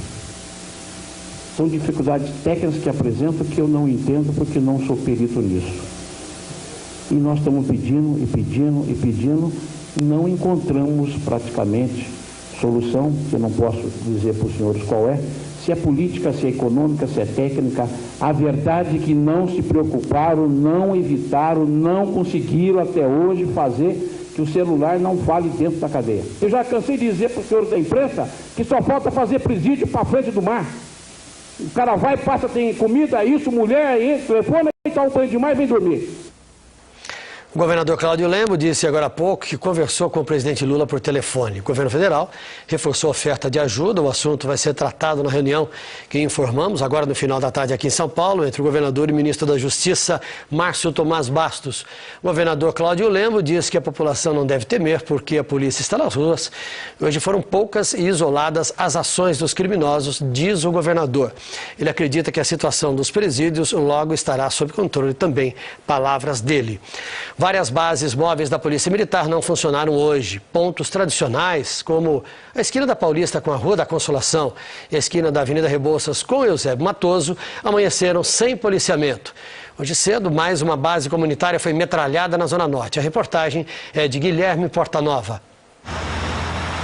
Q: São dificuldades técnicas que apresentam que eu não entendo porque não sou perito nisso. E nós estamos pedindo e pedindo e pedindo, não encontramos praticamente solução, que eu não posso dizer para os senhores qual é, se é política, se é econômica, se é técnica. A verdade é que não se preocuparam, não evitaram, não conseguiram até hoje fazer que o celular não fale dentro da cadeia. Eu já cansei de dizer para os senhores da imprensa que só falta fazer presídio para frente do mar. O cara vai, passa, tem comida, isso, mulher, entra, telefone, e tá um banho demais, vem dormir.
B: O governador Cláudio Lembo disse agora há pouco que conversou com o presidente Lula por telefone. O governo federal reforçou a oferta de ajuda. O assunto vai ser tratado na reunião que informamos agora no final da tarde aqui em São Paulo, entre o governador e o ministro da Justiça, Márcio Tomás Bastos. O governador Cláudio Lembo disse que a população não deve temer porque a polícia está nas ruas. Hoje foram poucas e isoladas as ações dos criminosos, diz o governador. Ele acredita que a situação dos presídios logo estará sob controle também. Palavras dele. Várias bases móveis da Polícia Militar não funcionaram hoje. Pontos tradicionais, como a esquina da Paulista com a Rua da Consolação e a esquina da Avenida Rebouças com Eusébio Matoso, amanheceram sem policiamento. Hoje cedo, mais uma base comunitária foi metralhada na Zona Norte. A reportagem é de Guilherme Portanova.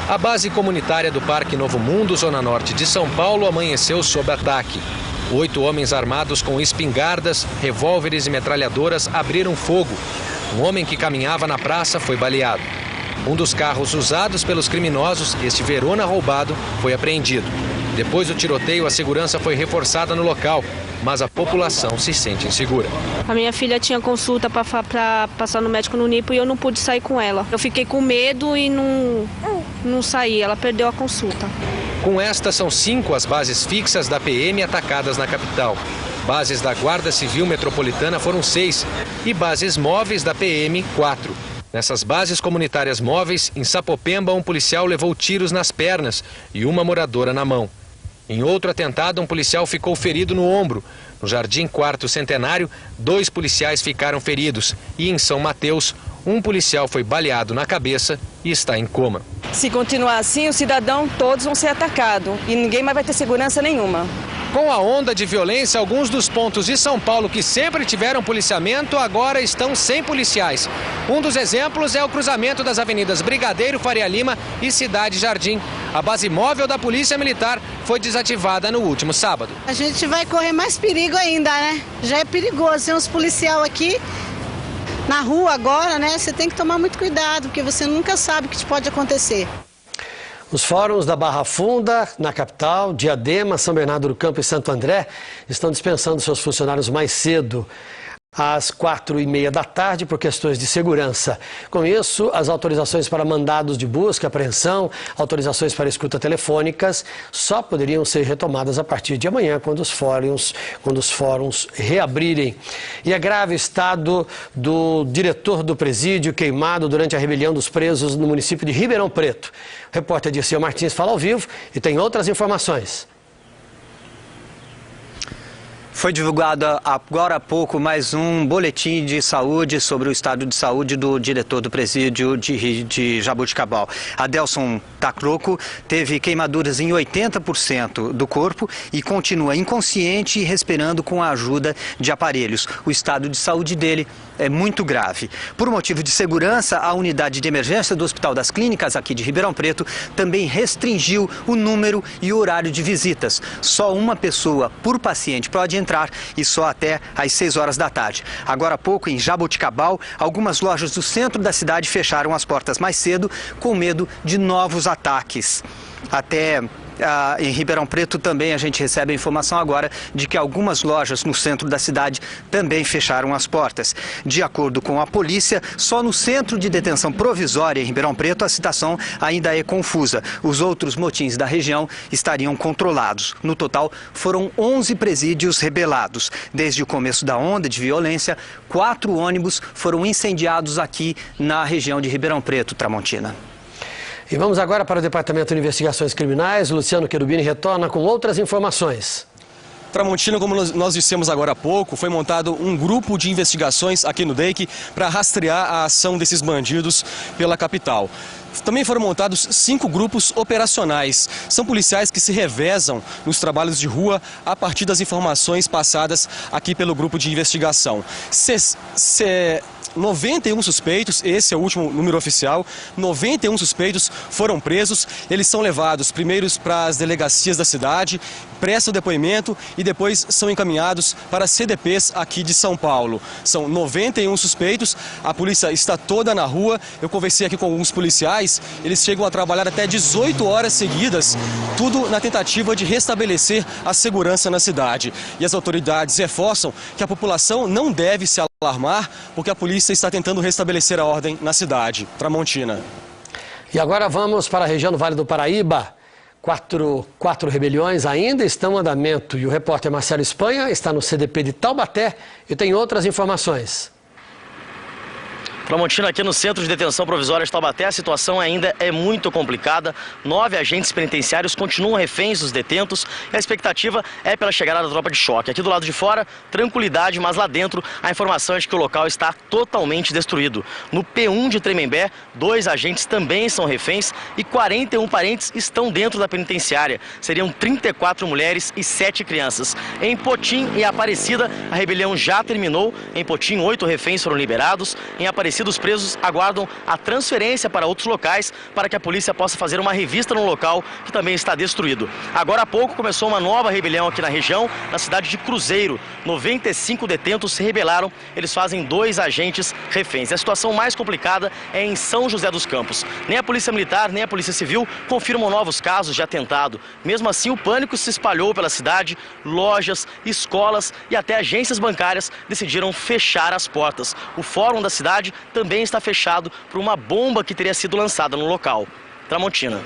S: A base comunitária do Parque Novo Mundo, Zona Norte de São Paulo, amanheceu sob ataque. 8 homens armados com espingardas, revólveres e metralhadoras abriram fogo. Um homem que caminhava na praça foi baleado. Um dos carros usados pelos criminosos, este Verona roubado, foi apreendido. Depois do tiroteio, a segurança foi reforçada no local, mas a população se sente insegura.
I: A minha filha tinha consulta para passar no médico no Nipo e eu não pude sair com ela. Eu fiquei com medo e não saí, ela perdeu a consulta.
S: Com esta, são 5 as bases fixas da PM atacadas na capital. Bases da Guarda Civil Metropolitana foram 6 e bases móveis da PM, 4. Nessas bases comunitárias móveis, em Sapopemba, um policial levou tiros nas pernas e uma moradora na mão. Em outro atentado, um policial ficou ferido no ombro. No Jardim 4º Centenário, 2 policiais ficaram feridos. E em São Mateus, um policial foi baleado na cabeça e está em coma.
I: Se continuar assim, os cidadãos todos vão ser atacados e ninguém mais vai ter segurança nenhuma.
S: Com a onda de violência, alguns dos pontos de São Paulo que sempre tiveram policiamento agora estão sem policiais. Um dos exemplos é o cruzamento das avenidas Brigadeiro, Faria Lima e Cidade Jardim. A base móvel da Polícia Militar foi desativada no último sábado.
O: A gente vai correr mais perigo ainda, né? Já é perigoso, tem uns policiais aqui na rua agora, né? Você tem que tomar muito cuidado, porque você nunca sabe o que pode acontecer.
B: Os fóruns da Barra Funda, na capital, Diadema, São Bernardo do Campo e Santo André estão dispensando seus funcionários mais cedo, às 4h30 da tarde, por questões de segurança. Com isso, as autorizações para mandados de busca, apreensão, autorizações para escuta telefônicas só poderiam ser retomadas a partir de amanhã, quando os fóruns reabrirem. E é grave o estado do diretor do presídio queimado durante a rebelião dos presos no município de Ribeirão Preto. O repórter Dirceu Martins fala ao vivo e tem outras informações.
F: Foi divulgado agora há pouco mais um boletim de saúde sobre o estado de saúde do diretor do presídio de Jaboticabal. Adelson Tacroco teve queimaduras em 80% do corpo e continua inconsciente e respirando com a ajuda de aparelhos. O estado de saúde dele é muito grave. Por motivo de segurança, a unidade de emergência do Hospital das Clínicas aqui de Ribeirão Preto também restringiu o número e o horário de visitas. Só uma pessoa por paciente pode entrar entrar e só até às 6 horas da tarde. Agora há pouco, em Jaboticabal, algumas lojas do centro da cidade fecharam as portas mais cedo, com medo de novos ataques. Até em Ribeirão Preto também a gente recebe a informação agora de que algumas lojas no centro da cidade também fecharam as portas. De acordo com a polícia, só no centro de detenção provisória em Ribeirão Preto a situação ainda é confusa. Os outros motins da região estariam controlados. No total, foram 11 presídios rebelados. Desde o começo da onda de violência, 4 ônibus foram incendiados aqui na região de Ribeirão Preto, Tramontina.
B: E vamos agora para o Departamento de Investigações Criminais. Luciano Cherubini retorna com outras informações.
D: Tramontina, como nós dissemos agora há pouco, foi montado um grupo de investigações aqui no DEIC para rastrear a ação desses bandidos pela capital. Também foram montados 5 grupos operacionais. São policiais que se revezam nos trabalhos de rua a partir das informações passadas aqui pelo grupo de investigação. 91 suspeitos, esse é o último número oficial, 91 suspeitos foram presos. Eles são levados primeiro para as delegacias da cidade, prestam depoimento e depois são encaminhados para CDPs aqui de São Paulo. São 91 suspeitos, a polícia está toda na rua. Eu conversei aqui com alguns policiais, eles chegam a trabalhar até 18 horas seguidas, tudo na tentativa de restabelecer a segurança na cidade. E as autoridades reforçam que a população não deve se alarmar, porque a polícia está tentando restabelecer a ordem na cidade. Tramontina.
B: E agora vamos para a região do Vale do Paraíba. Quatro rebeliões ainda estão em andamento e o repórter Marcelo Espanha está no CDP de Taubaté e tem outras informações.
E: Tramontina, aqui no Centro de Detenção Provisória de Taubaté, a situação ainda é muito complicada. 9 agentes penitenciários continuam reféns dos detentos e a expectativa é pela chegada da tropa de choque. Aqui do lado de fora, tranquilidade, mas lá dentro a informação é de que o local está totalmente destruído. No P1 de Tremembé, 2 agentes também são reféns e 41 parentes estão dentro da penitenciária. Seriam 34 mulheres e 7 crianças. Em Potim e Aparecida, a rebelião já terminou. Em Potim, 8 reféns foram liberados. Em Aparecida, os presos aguardam a transferência para outros locais para que a polícia possa fazer uma revista no local que também está destruído. Agora há pouco começou uma nova rebelião aqui na região, na cidade de Cruzeiro. 95 detentos se rebelaram, eles fazem 2 agentes reféns. A situação mais complicada é em São José dos Campos. Nem a Polícia Militar, nem a Polícia Civil confirmam novos casos de atentado. Mesmo assim, o pânico se espalhou pela cidade, lojas, escolas e até agências bancárias decidiram fechar as portas. O fórum da cidade também está fechado por uma bomba que teria sido lançada no local. Tramontina.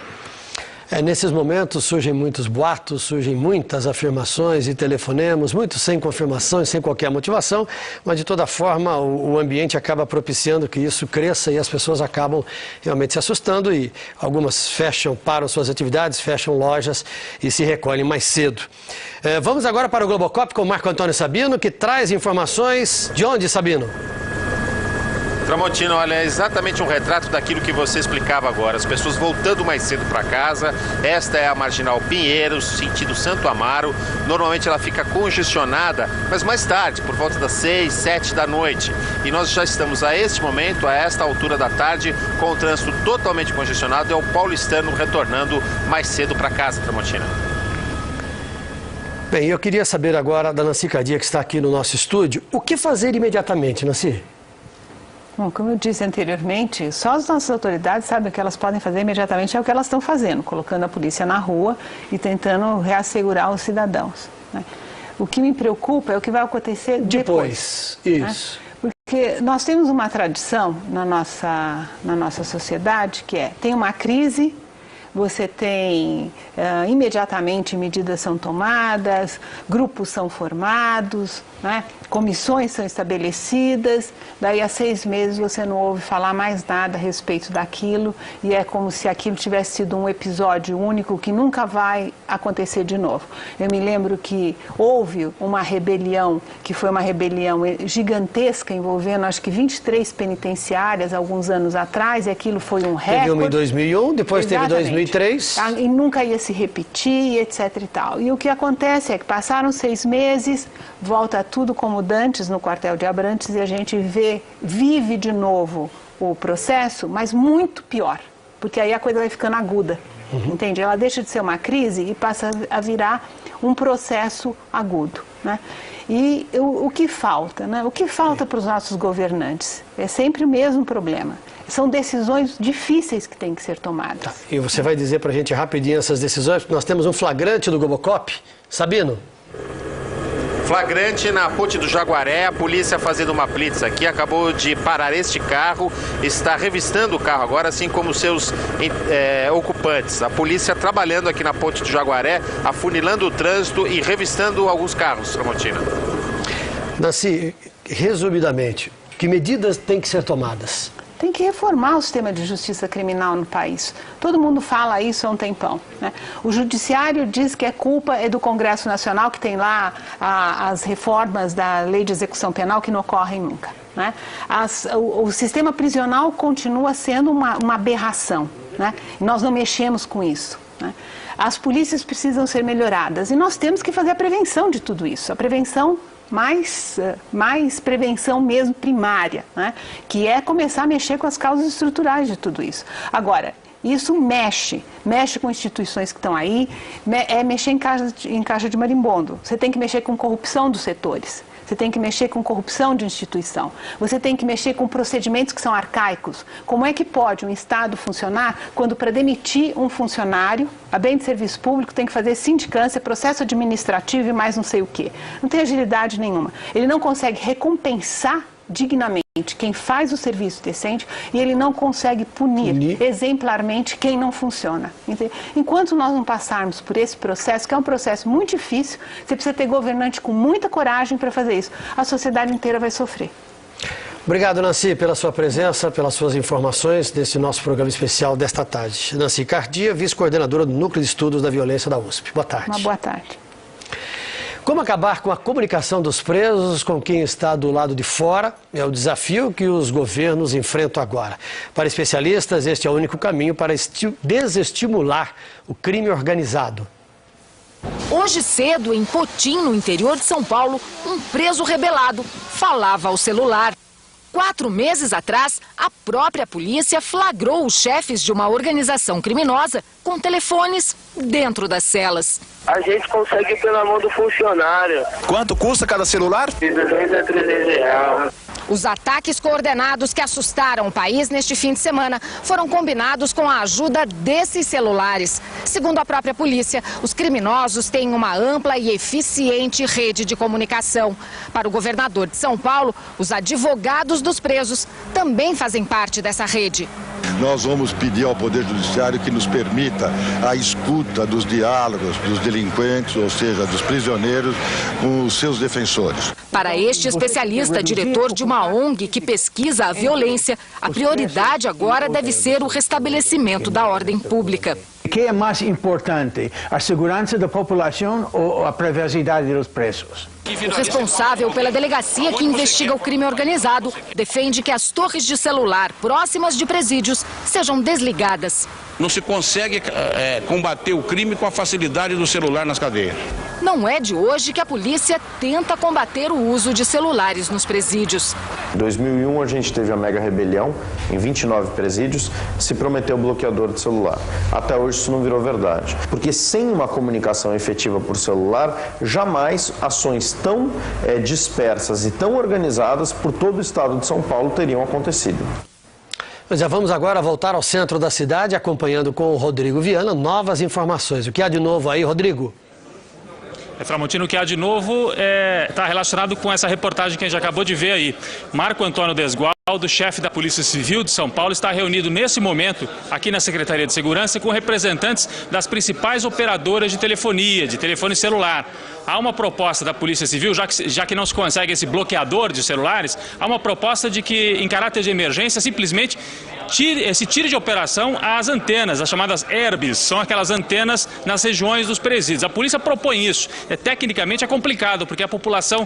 B: Nesses momentos surgem muitos boatos, surgem muitas afirmações e telefonemas, muitos sem confirmação e sem qualquer motivação, mas de toda forma o ambiente acaba propiciando que isso cresça e as pessoas acabam realmente se assustando e algumas param suas atividades, fecham lojas e se recolhem mais cedo. Vamos agora para o Globocop com o Marco Antônio Sabino, que traz informações de onde, Sabino?
A: Tramontina, olha, é exatamente um retrato daquilo que você explicava agora. As pessoas voltando mais cedo para casa. Esta é a Marginal Pinheiros, sentido Santo Amaro. Normalmente ela fica congestionada, mas mais tarde, por volta das 6, 7 da noite. E nós já estamos a este momento, a esta altura da tarde, com o trânsito totalmente congestionado. É o paulistano retornando mais cedo para casa, Tramontina.
B: Bem, eu queria saber agora da Nancy Cadia, que está aqui no nosso estúdio, o que fazer imediatamente, Nancy?
C: Bom, como eu disse anteriormente, só as nossas autoridades sabem o que elas podem fazer imediatamente, é o que elas estão fazendo, colocando a polícia na rua e tentando reassegurar os cidadãos, né? O que me preocupa é o que vai acontecer depois.
B: Isso.
C: Né? Porque nós temos uma tradição na nossa sociedade que tem uma crise, você tem imediatamente medidas são tomadas, grupos são formados, né? Comissões são estabelecidas, daí a 6 meses você não ouve falar mais nada a respeito daquilo e é como se aquilo tivesse sido um episódio único que nunca vai acontecer de novo. Eu me lembro que houve uma rebelião, que foi uma rebelião gigantesca envolvendo acho que 23 penitenciárias alguns anos atrás e aquilo foi um recorde.
B: Teve uma em 2001, depois teve 2003.
C: E nunca ia se repetir, etc e tal. E o que acontece é que passaram 6 meses, volta tudo como dantes no quartel de Abrantes e a gente vive de novo o processo, mas muito pior, porque aí a coisa vai ficando aguda, entende? Ela deixa de ser uma crise e passa a virar um processo agudo, né? E o que falta, né? O que falta para os nossos governantes? É sempre o mesmo problema. São decisões difíceis que têm que ser tomadas.
B: E você vai dizer para a gente rapidinho essas decisões, porque nós temos um flagrante do Globocop. Sabino?
A: Flagrante na Ponte do Jaguaré, a polícia fazendo uma blitz aqui, acabou de parar este carro, está revistando o carro agora, assim como seus ocupantes. A polícia trabalhando aqui na Ponte do Jaguaré, afunilando o trânsito e revistando alguns carros, Tramontina.
B: Nancy, resumidamente, que medidas têm que ser tomadas?
C: Tem que reformar o sistema de justiça criminal no país. Todo mundo fala isso há um tempão, né? O judiciário diz que a culpa é do Congresso Nacional, que tem lá as reformas da lei de execução penal que não ocorrem nunca, né? O sistema prisional continua sendo uma aberração, né? Nós não mexemos com isso, né? As polícias precisam ser melhoradas e nós temos que fazer a prevenção de tudo isso. A prevenção mais prevenção mesmo primária, né? Que é começar a mexer com as causas estruturais de tudo isso. Agora, isso mexe com instituições que estão aí, é mexer em caixa de marimbondo. Você tem que mexer com corrupção dos setores. Você tem que mexer com corrupção de instituição. Você tem que mexer com procedimentos que são arcaicos. Como é que pode um Estado funcionar quando para demitir um funcionário, a bem de serviço público, tem que fazer sindicância, processo administrativo e mais não sei o quê? Não tem agilidade nenhuma. Ele não consegue recompensar dignamente quem faz o serviço decente e ele não consegue punir exemplarmente quem não funciona. Enquanto nós não passarmos por esse processo, que é um processo muito difícil, você precisa ter governante com muita coragem para fazer isso. A sociedade inteira vai sofrer.
B: Obrigado, Nancy, pela sua presença, pelas suas informações nesse nosso programa especial desta tarde. Nancy Cardia, vice-coordenadora do Núcleo de Estudos da Violência da USP. Boa tarde.
C: Uma boa tarde.
B: Como acabar com a comunicação dos presos com quem está do lado de fora é o desafio que os governos enfrentam agora. Para especialistas, este é o único caminho para desestimular o crime organizado.
M: Hoje cedo, em Potim, no interior de São Paulo, um preso rebelado falava ao celular. 4 meses atrás, a própria polícia flagrou os chefes de uma organização criminosa com telefones dentro das celas.
H: A gente consegue pela mão do funcionário.
J: Quanto custa cada celular?
H: De 200 a 300 reais.
M: Os ataques coordenados que assustaram o país neste fim de semana foram combinados com a ajuda desses celulares. Segundo a própria polícia, os criminosos têm uma ampla e eficiente rede de comunicação. Para o governador de São Paulo, os advogados dos presos também fazem parte dessa rede.
T: Nós vamos pedir ao Poder Judiciário que nos permita a escuta dos diálogos dos delinquentes, ou seja, dos prisioneiros, com os seus defensores.
M: Para este especialista, diretor de uma ONG que pesquisa a violência, a prioridade agora deve ser o restabelecimento da ordem pública.
U: O que é mais importante, a segurança da população ou a privacidade dos presos?
M: O responsável pela delegacia que investiga o crime organizado defende que as torres de celular próximas de presídios sejam desligadas.
J: Não se consegue combater o crime com a facilidade do celular nas cadeias.
M: Não é de hoje que a polícia tenta combater o uso de celulares nos presídios.
V: Em 2001 a gente teve a mega rebelião, em 29 presídios, se prometeu bloqueador de celular. Até hoje isso não virou verdade, porque sem uma comunicação efetiva por celular, jamais ações tão dispersas e tão organizadas por todo o estado de São Paulo teriam acontecido.
B: Já vamos agora voltar ao centro da cidade, acompanhando com o Rodrigo Viana novas informações. O que há de novo aí, Rodrigo?
G: Tramontino, o que há de novo está relacionado com essa reportagem que a gente acabou de ver aí. Marco Antônio Desgualdo, chefe da Polícia Civil de São Paulo, está reunido nesse momento aqui na Secretaria de Segurança com representantes das principais operadoras de telefonia, de telefone celular. Há uma proposta da Polícia Civil, já que não se consegue esse bloqueador de celulares, há uma proposta de que, em caráter de emergência, simplesmente tire de operação as antenas, as chamadas ERBs, são aquelas antenas nas regiões dos presídios. A polícia propõe isso. Tecnicamente é complicado, porque a população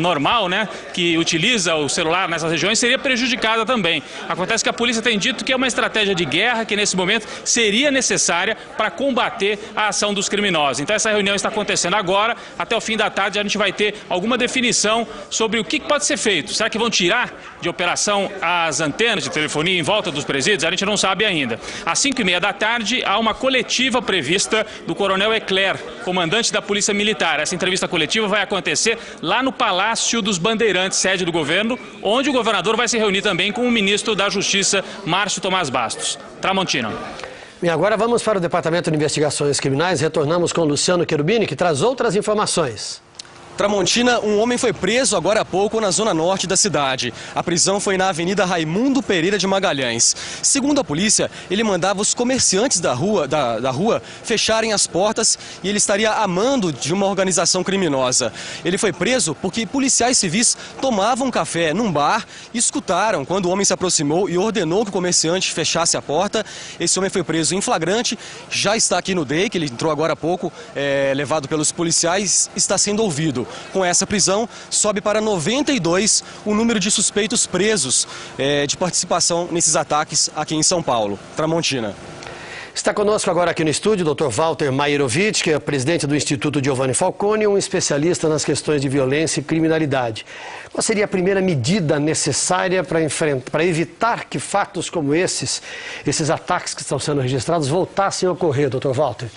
G: normal, né, que utiliza o celular nessas regiões, seria prejudicada também. Acontece que a polícia tem dito que é uma estratégia de guerra que, nesse momento, seria necessária para combater a ação dos criminosos. Então, essa reunião está acontecendo agora. Até o fim da tarde, a gente vai ter alguma definição sobre o que pode ser feito. Será que vão tirar de operação as antenas de telefonia em volta dos presídios, a gente não sabe ainda. Às 5h30 da tarde, há uma coletiva prevista do Coronel Ecler, comandante da Polícia Militar. Essa entrevista coletiva vai acontecer lá no Palácio dos Bandeirantes, sede do governo, onde o governador vai se reunir também com o ministro da Justiça, Márcio Tomás Bastos. Tramontina.
B: E agora vamos para o Departamento de Investigações Criminais. Retornamos com Luciano Cherubini, que traz outras informações.
D: Tramontina, um homem foi preso agora há pouco na zona norte da cidade. A prisão foi na Avenida Raimundo Pereira de Magalhães. Segundo a polícia, ele mandava os comerciantes da rua fecharem as portas e ele estaria a mando de uma organização criminosa. Ele foi preso porque policiais civis tomavam café num bar e escutaram quando o homem se aproximou e ordenou que o comerciante fechasse a porta. Esse homem foi preso em flagrante, já está aqui no DEIC, ele entrou agora há pouco, levado pelos policiais, está sendo ouvido. Com essa prisão, sobe para 92 o número de suspeitos presos de participação nesses ataques aqui em São Paulo. Tramontina.
B: Está conosco agora aqui no estúdio o Dr. Walter Mairovich, que é presidente do Instituto Giovanni Falcone, um especialista nas questões de violência e criminalidade. Qual seria a primeira medida necessária para evitar que fatos como esses ataques que estão sendo registrados, voltassem a ocorrer, Dr. Walter?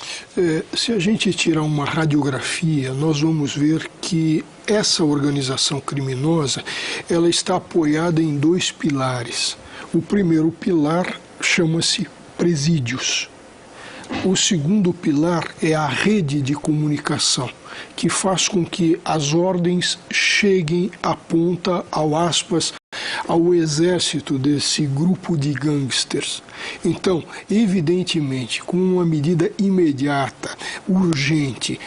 K: Se a gente tirar uma radiografia, nós vamos ver que essa organização criminosa, ela está apoiada em 2 pilares. O primeiro pilar chama-se presídios. O segundo pilar é a rede de comunicação, que faz com que as ordens cheguem à ponta, ao exército desse grupo de gangsters. Então, evidentemente, com uma medida imediata, urgente,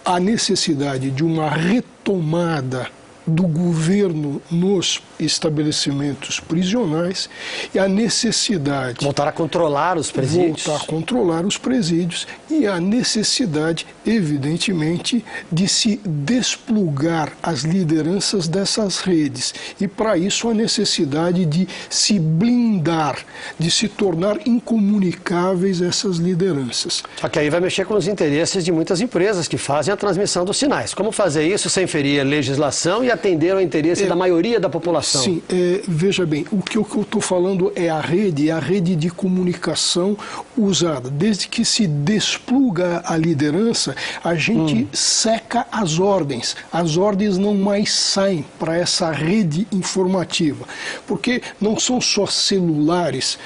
K: a necessidade de uma retomada do governo nos estabelecimentos prisionais e a necessidade...
B: Voltar a controlar os presídios.
K: Voltar a controlar os presídios e a necessidade, evidentemente, de se desplugar as lideranças dessas redes. E, para isso, a necessidade de se blindar, de se tornar incomunicáveis essas lideranças.
B: Só que aí vai mexer com os interesses de muitas empresas que fazem a transmissão dos sinais. Como fazer isso sem ferir a legislação e atender ao interesse da maioria da população?
K: Sim, veja bem, o que eu estou falando é a rede de comunicação usada. Desde que se despluga a liderança, a gente seca as ordens. As ordens não mais saem para essa rede informativa, porque não são só celulares.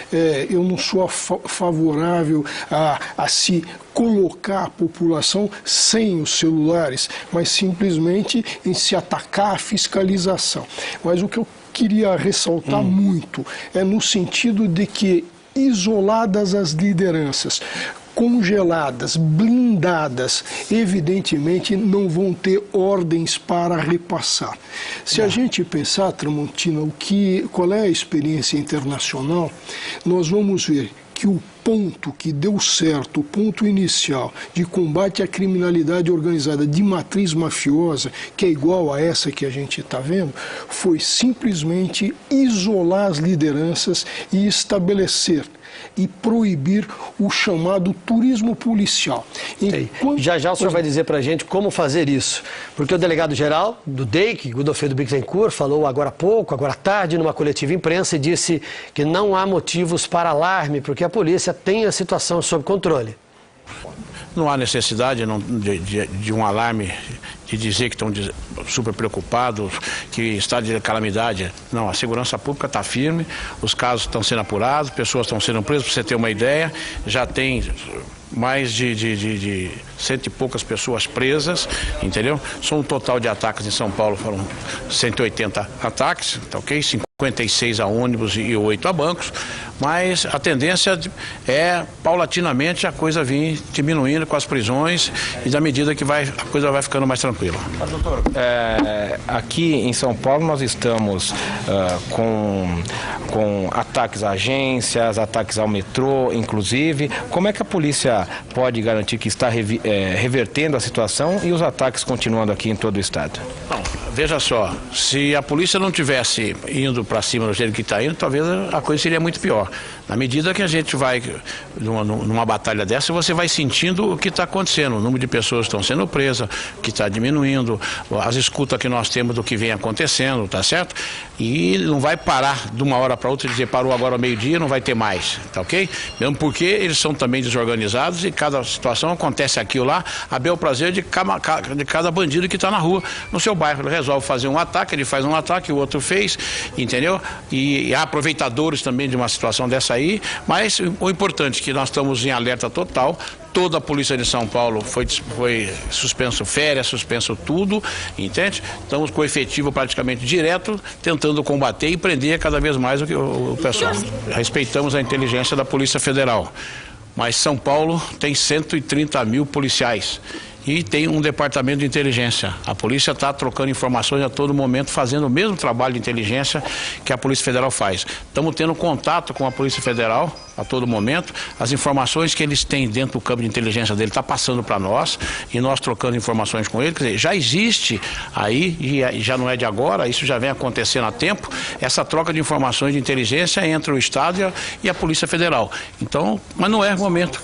K: Eu não sou favorável a se colocar a população sem os celulares, mas simplesmente em se atacar a fiscalização. Mas o que eu queria ressaltar muito é no sentido de que, isoladas as lideranças, congeladas, blindadas, evidentemente não vão ter ordens para repassar. Se a gente pensar, Tramontina, qual é a experiência internacional, nós vamos ver que o ponto que deu certo, o ponto inicial de combate à criminalidade organizada de matriz mafiosa, que é igual a essa que a gente está vendo, foi simplesmente isolar as lideranças e estabelecer e proibir o chamado turismo policial.
B: Já o senhor vai dizer para a gente como fazer isso, porque o delegado-geral do DEIC, Godofredo Bittencourt, falou agora há pouco, agora à tarde, numa coletiva imprensa, e disse que não há motivos para alarme, porque a polícia tem a situação sob controle.
J: Não há necessidade de um alarme, de dizer que estão super preocupados, que está de calamidade. Não, a segurança pública está firme, os casos estão sendo apurados, pessoas estão sendo presas, para você ter uma ideia, já tem mais de 100 e poucas pessoas presas, entendeu? São um total de ataques em São Paulo, foram 180 ataques, tá ok? 56 a ônibus e 8 a bancos, mas a tendência é, paulatinamente, a coisa vir diminuindo com as prisões e da medida que a coisa vai ficando mais tranquila.
N: Doutor, aqui em São Paulo nós estamos com ataques a agências, ataques ao metrô, inclusive. Como é que a polícia pode garantir que está revertendo a situação e os ataques continuando aqui em todo o estado?
J: Não, veja só, se a polícia não tivesse indo para cima do jeito que está indo, talvez a coisa seria muito pior. Na medida que a gente vai numa batalha dessa, você vai sentindo o que está acontecendo, o número de pessoas que estão sendo presas, que está diminuindo, as escutas que nós temos do que vem acontecendo, tá certo? E não vai parar de uma hora para outra e dizer parou agora ao meio-dia, não vai ter mais, tá ok? Mesmo porque eles são também desorganizados e cada situação acontece aquilo lá, a bel prazer de cada bandido que está na rua, no seu bairro. Ele resolve fazer um ataque, ele faz um ataque, o outro fez, entendeu? E há aproveitadores também de uma situação dessa aí, mas o importante é que nós estamos em alerta total. Toda a polícia de São Paulo foi suspenso férias, suspenso tudo, entende? Estamos com efetivo praticamente direto, tentando combater e prender cada vez mais o pessoal. Respeitamos a inteligência da Polícia Federal, mas São Paulo tem 130 mil policiais. E tem um departamento de inteligência. A polícia está trocando informações a todo momento, fazendo o mesmo trabalho de inteligência que a Polícia Federal faz. Estamos tendo contato com a Polícia Federal a todo momento. As informações que eles têm dentro do campo de inteligência dele está passando para nós e nós trocando informações com eles. Quer dizer, já existe aí, e já não é de agora, isso já vem acontecendo há tempo, essa troca de informações de inteligência entre o Estado e a Polícia Federal. Então, mas não é momento.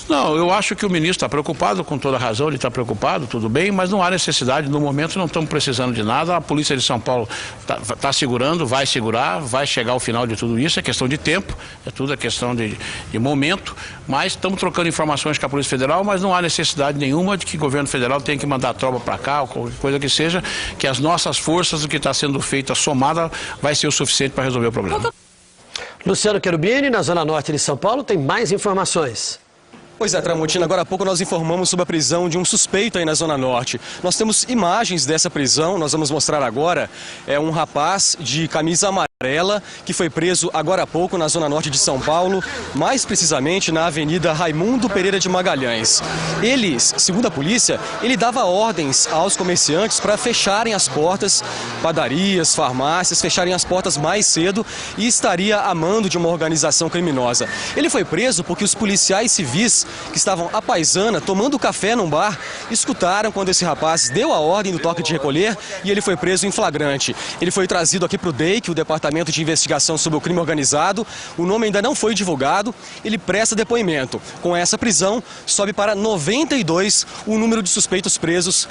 J: Não, eu acho que o ministro está preocupado, com toda razão, ele está preocupado, tudo bem, mas não há necessidade, no momento não estamos precisando de nada, a Polícia de São Paulo está segurando, vai segurar, vai chegar ao final de tudo isso, é questão de tempo, é tudo é questão de momento, mas estamos trocando informações com a Polícia Federal, mas não há necessidade nenhuma de que o governo federal tenha que mandar tropa para cá, ou qualquer coisa que seja, que as nossas forças, o que está sendo feito, a somada, vai ser o suficiente para resolver o problema.
B: Luciano Cherubini, na Zona Norte de São Paulo, tem mais informações.
D: Pois é, Tramontina, agora há pouco nós informamos sobre a prisão de um suspeito aí na Zona Norte. Nós temos imagens dessa prisão, nós vamos mostrar agora. É um rapaz de camisa amarela que foi preso agora há pouco na Zona Norte de São Paulo, mais precisamente na Avenida Raimundo Pereira de Magalhães. Ele, segundo a polícia, ele dava ordens aos comerciantes para fecharem as portas, padarias, farmácias, fecharem as portas mais cedo e estaria a mando de uma organização criminosa. Ele foi preso porque os policiais civis que estavam à paisana, tomando café num bar, escutaram quando esse rapaz deu a ordem do toque de recolher e ele foi preso em flagrante. Ele foi trazido aqui para o DEIC, o Departamento de Investigação sobre o Crime Organizado. O nome ainda não foi divulgado, ele presta depoimento. Com essa prisão, sobe para 92 o número de suspeitos presos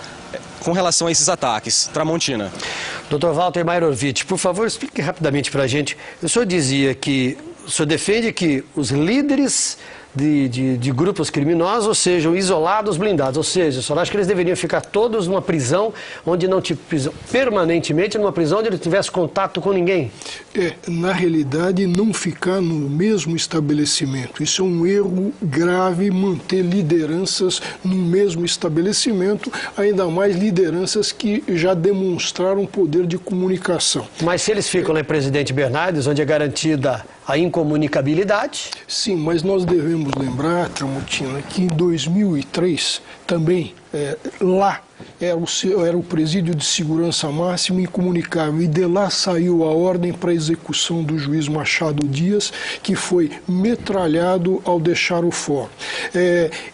D: com relação a esses ataques. Tramontina.
B: Dr. Walter Mairovitch, por favor, explique rapidamente para a gente. O senhor dizia que o senhor defende que os líderes de grupos criminosos sejam isolados, blindados, ou seja, o senhor acha que eles deveriam ficar todos numa prisão onde não permanentemente numa prisão onde ele tivesse contato com ninguém?
K: Na realidade, não ficar no mesmo estabelecimento. Isso é um erro grave, manter lideranças no mesmo estabelecimento, ainda mais lideranças que já demonstraram poder de comunicação.
B: Mas se eles ficam lá em Presidente Bernardes, onde é garantida a incomunicabilidade?
K: Sim, mas nós devemos lembrar, Tramontina, que em 2003 também lá era o presídio de segurança máxima incomunicável e de lá saiu a ordem para a execução do juiz Machado Dias, que foi metralhado ao deixar o fórum.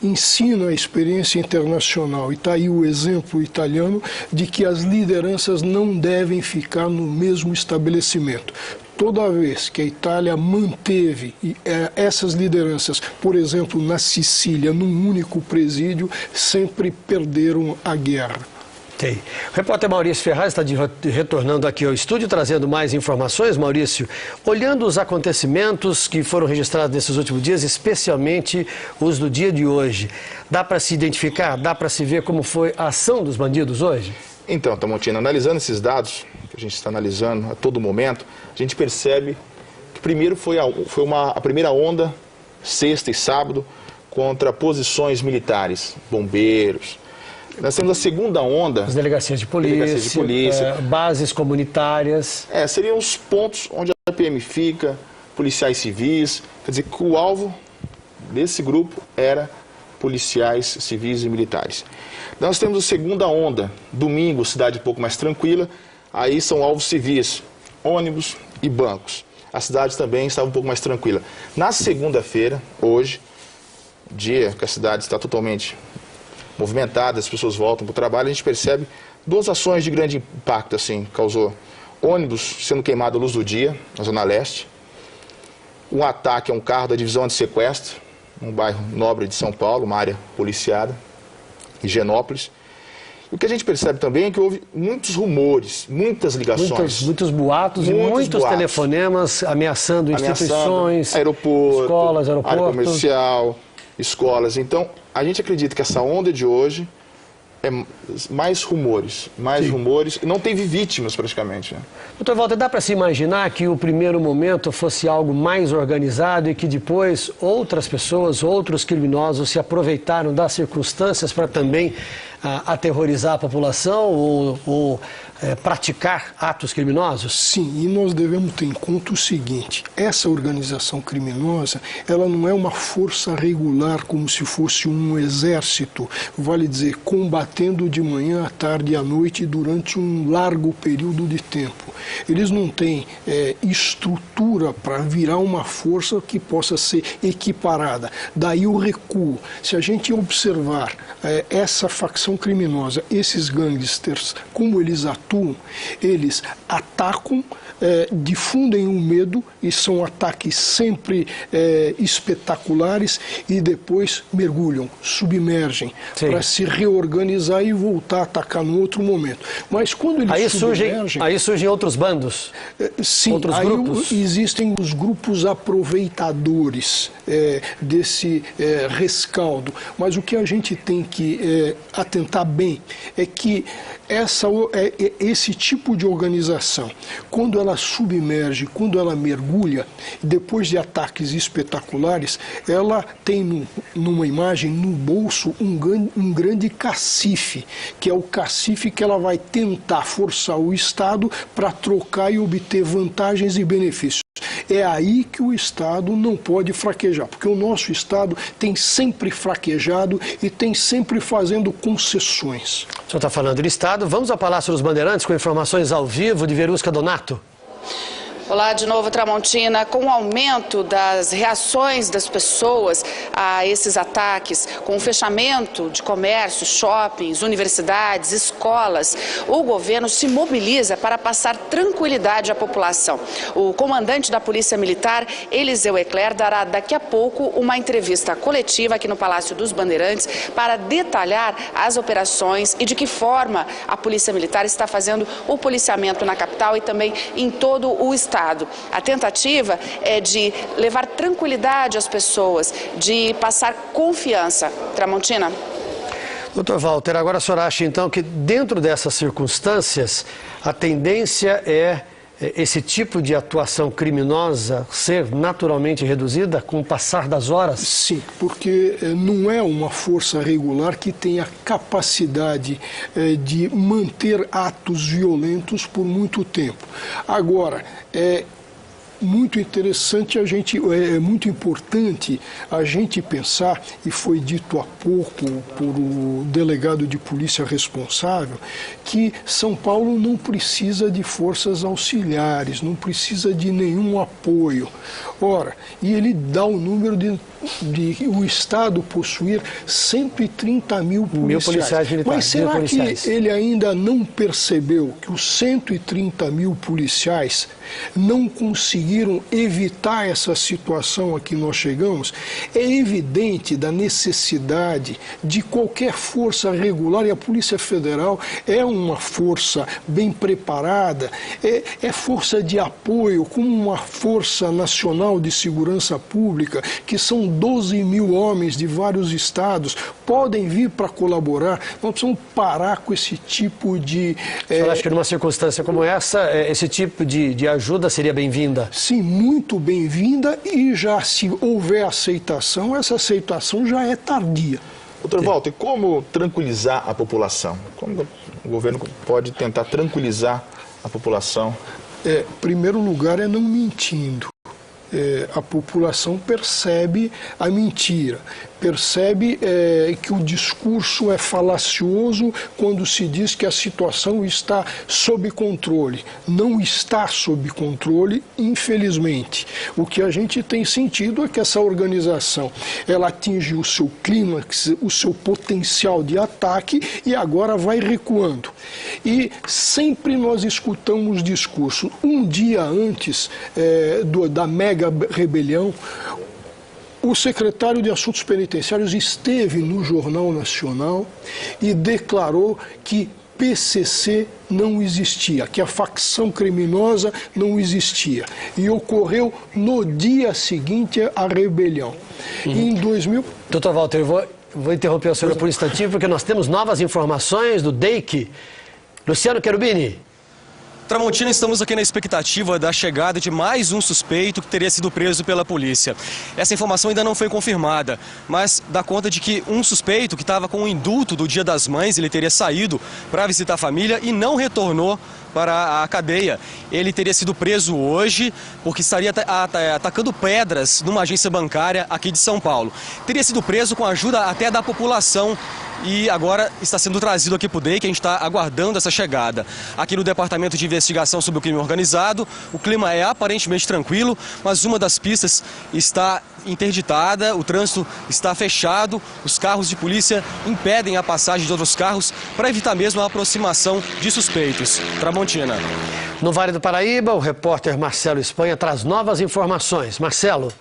K: Ensina a experiência internacional e está aí o exemplo italiano de que as lideranças não devem ficar no mesmo estabelecimento. Toda vez que a Itália manteve essas lideranças, por exemplo, na Sicília, num único presídio, sempre perderam a guerra.
B: Okay. O repórter Maurício Ferraz está retornando aqui ao estúdio, trazendo mais informações. Maurício, olhando os acontecimentos que foram registrados nesses últimos dias, especialmente os do dia de hoje, dá para se identificar, dá para se ver como foi a ação dos bandidos hoje?
L: Então, Tramontina, analisando esses dados que a gente está analisando a todo momento, a gente percebe que primeiro foi a primeira onda, sexta e sábado, contra posições militares, bombeiros. Nós temos a segunda onda...
B: As delegacias de polícia, bases comunitárias...
L: seriam os pontos onde a PM fica, policiais civis, quer dizer que o alvo desse grupo era policiais civis e militares. Nós temos a segunda onda, domingo, cidade um pouco mais tranquila, aí são alvos civis, ônibus e bancos. A cidade também estava um pouco mais tranquila. Na segunda-feira, hoje, dia que a cidade está totalmente movimentada, as pessoas voltam para o trabalho, a gente percebe duas ações de grande impacto, assim, causou ônibus sendo queimado à luz do dia, na Zona Leste, um ataque a um carro da divisão antissequestro, num bairro nobre de São Paulo, uma área policiada, Higienópolis. O que a gente percebe também é que houve muitos rumores, muitas ligações.
B: Muitos boatos e muitos telefonemas ameaçando instituições,
L: aeroporto,
B: escolas, aeroportos.
L: Área comercial, escolas. Então, a gente acredita que essa onda de hoje é mais rumores, não teve vítimas praticamente. Né?
B: Doutor Walter, dá para se imaginar que o primeiro momento fosse algo mais organizado e que depois outras pessoas, outros criminosos se aproveitaram das circunstâncias para também aterrorizar a população ou praticar atos criminosos?
K: Sim, e nós devemos ter em conta o seguinte, essa organização criminosa, ela não é uma força regular como se fosse um exército, vale dizer, combatendo de manhã, à tarde e à noite durante um largo período de tempo. Eles não têm estrutura para virar uma força que possa ser equiparada. Daí o recuo. Se a gente observar essa facção criminosa, esses gangsters, como eles atuam, eles atacam, difundem o medo e são ataques sempre espetaculares e depois mergulham, submergem para se reorganizar e voltar a atacar no outro momento. Mas quando eles submergem...
B: Aí surgem outros bandos?
K: Sim,
B: outros
K: aí
B: grupos.
K: Existem os grupos aproveitadores desse rescaldo. Mas o que a gente tem que atentar bem é que esse tipo de organização, quando ela submerge, quando ela mergulha, depois de ataques espetaculares, ela tem numa imagem, no bolso, um grande cacife, que é o cacife que ela vai tentar forçar o Estado para trocar e obter vantagens e benefícios. É aí que o Estado não pode fraquejar, porque o nosso Estado tem sempre fraquejado e tem sempre fazendo concessões.
B: O senhor está falando do Estado. Vamos ao Palácio dos Bandeirantes com informações ao vivo de Verusca Donato.
P: Olá de novo, Tramontina. Com o aumento das reações das pessoas a esses ataques, com o fechamento de comércios, shoppings, universidades, escolas, o governo se mobiliza para passar tranquilidade à população. O comandante da Polícia Militar, Eliseu Eclair, dará daqui a pouco uma entrevista coletiva aqui no Palácio dos Bandeirantes para detalhar as operações e de que forma a Polícia Militar está fazendo o policiamento na capital e também em todo o estado. A tentativa é de levar tranquilidade às pessoas, de passar confiança. Tramontina.
B: Doutor Walter, agora a senhora acha então que dentro dessas circunstâncias a tendência é esse tipo de atuação criminosa ser naturalmente reduzida com o passar das horas?
K: Sim, porque não é uma força regular que tenha capacidade de manter atos violentos por muito tempo. Agora, muito interessante é muito importante a gente pensar, e foi dito há pouco por o delegado de polícia responsável, que São Paulo não precisa de forças auxiliares, não precisa de nenhum apoio. Ora, e ele dá o número de o Estado possuir 130 mil policiais militares. Mas será que ele ainda não percebeu que os 130 mil policiais não conseguiram evitar essa situação a que nós chegamos? É evidente da necessidade de qualquer força regular, e a Polícia Federal é uma força bem preparada, é força de apoio, como uma Força Nacional de Segurança Pública, que são 12 mil homens de vários estados, podem vir para colaborar. Nós precisamos parar com esse tipo de...
B: O senhor acha que numa circunstância como essa, esse tipo de ajuda seria bem-vinda?
K: Sim, muito bem-vinda, e já se houver aceitação, essa aceitação já é tardia.
L: Doutor Walter, como tranquilizar a população? Como o governo pode tentar tranquilizar a população?
K: Primeiro lugar é não mentindo. A população percebe a mentira, percebe que o discurso é falacioso quando se diz que a situação está sob controle. Não está sob controle, infelizmente. O que a gente tem sentido é que essa organização ela atinge o seu clímax, o seu potencial de ataque e agora vai recuando. E sempre nós escutamos discurso. Um dia antes da mega rebelião, o secretário de Assuntos Penitenciários esteve no Jornal Nacional e declarou que PCC não existia, que a facção criminosa não existia. E ocorreu no dia seguinte à rebelião. Em 2000...
B: Doutor Walter, eu vou interromper o senhor por um instantinho, porque nós temos novas informações do DEIC. Luciano Cherubini.
D: Tramontina, estamos aqui na expectativa da chegada de mais um suspeito que teria sido preso pela polícia. Essa informação ainda não foi confirmada, mas dá conta de que um suspeito que estava com o indulto do Dia das Mães, ele teria saído para visitar a família e não retornou para a cadeia. Ele teria sido preso hoje porque estaria atacando pedras numa agência bancária aqui de São Paulo. Teria sido preso com a ajuda até da população e agora está sendo trazido aqui para o DEIC, a gente está aguardando essa chegada. Aqui no Departamento de Investigação sobre o Crime Organizado, o clima é aparentemente tranquilo, mas uma das pistas está interditada, o trânsito está fechado, os carros de polícia impedem a passagem de outros carros para evitar mesmo a aproximação de suspeitos. Tramontina.
B: No Vale do Paraíba, o repórter Marcelo Espanha traz novas informações. Marcelo.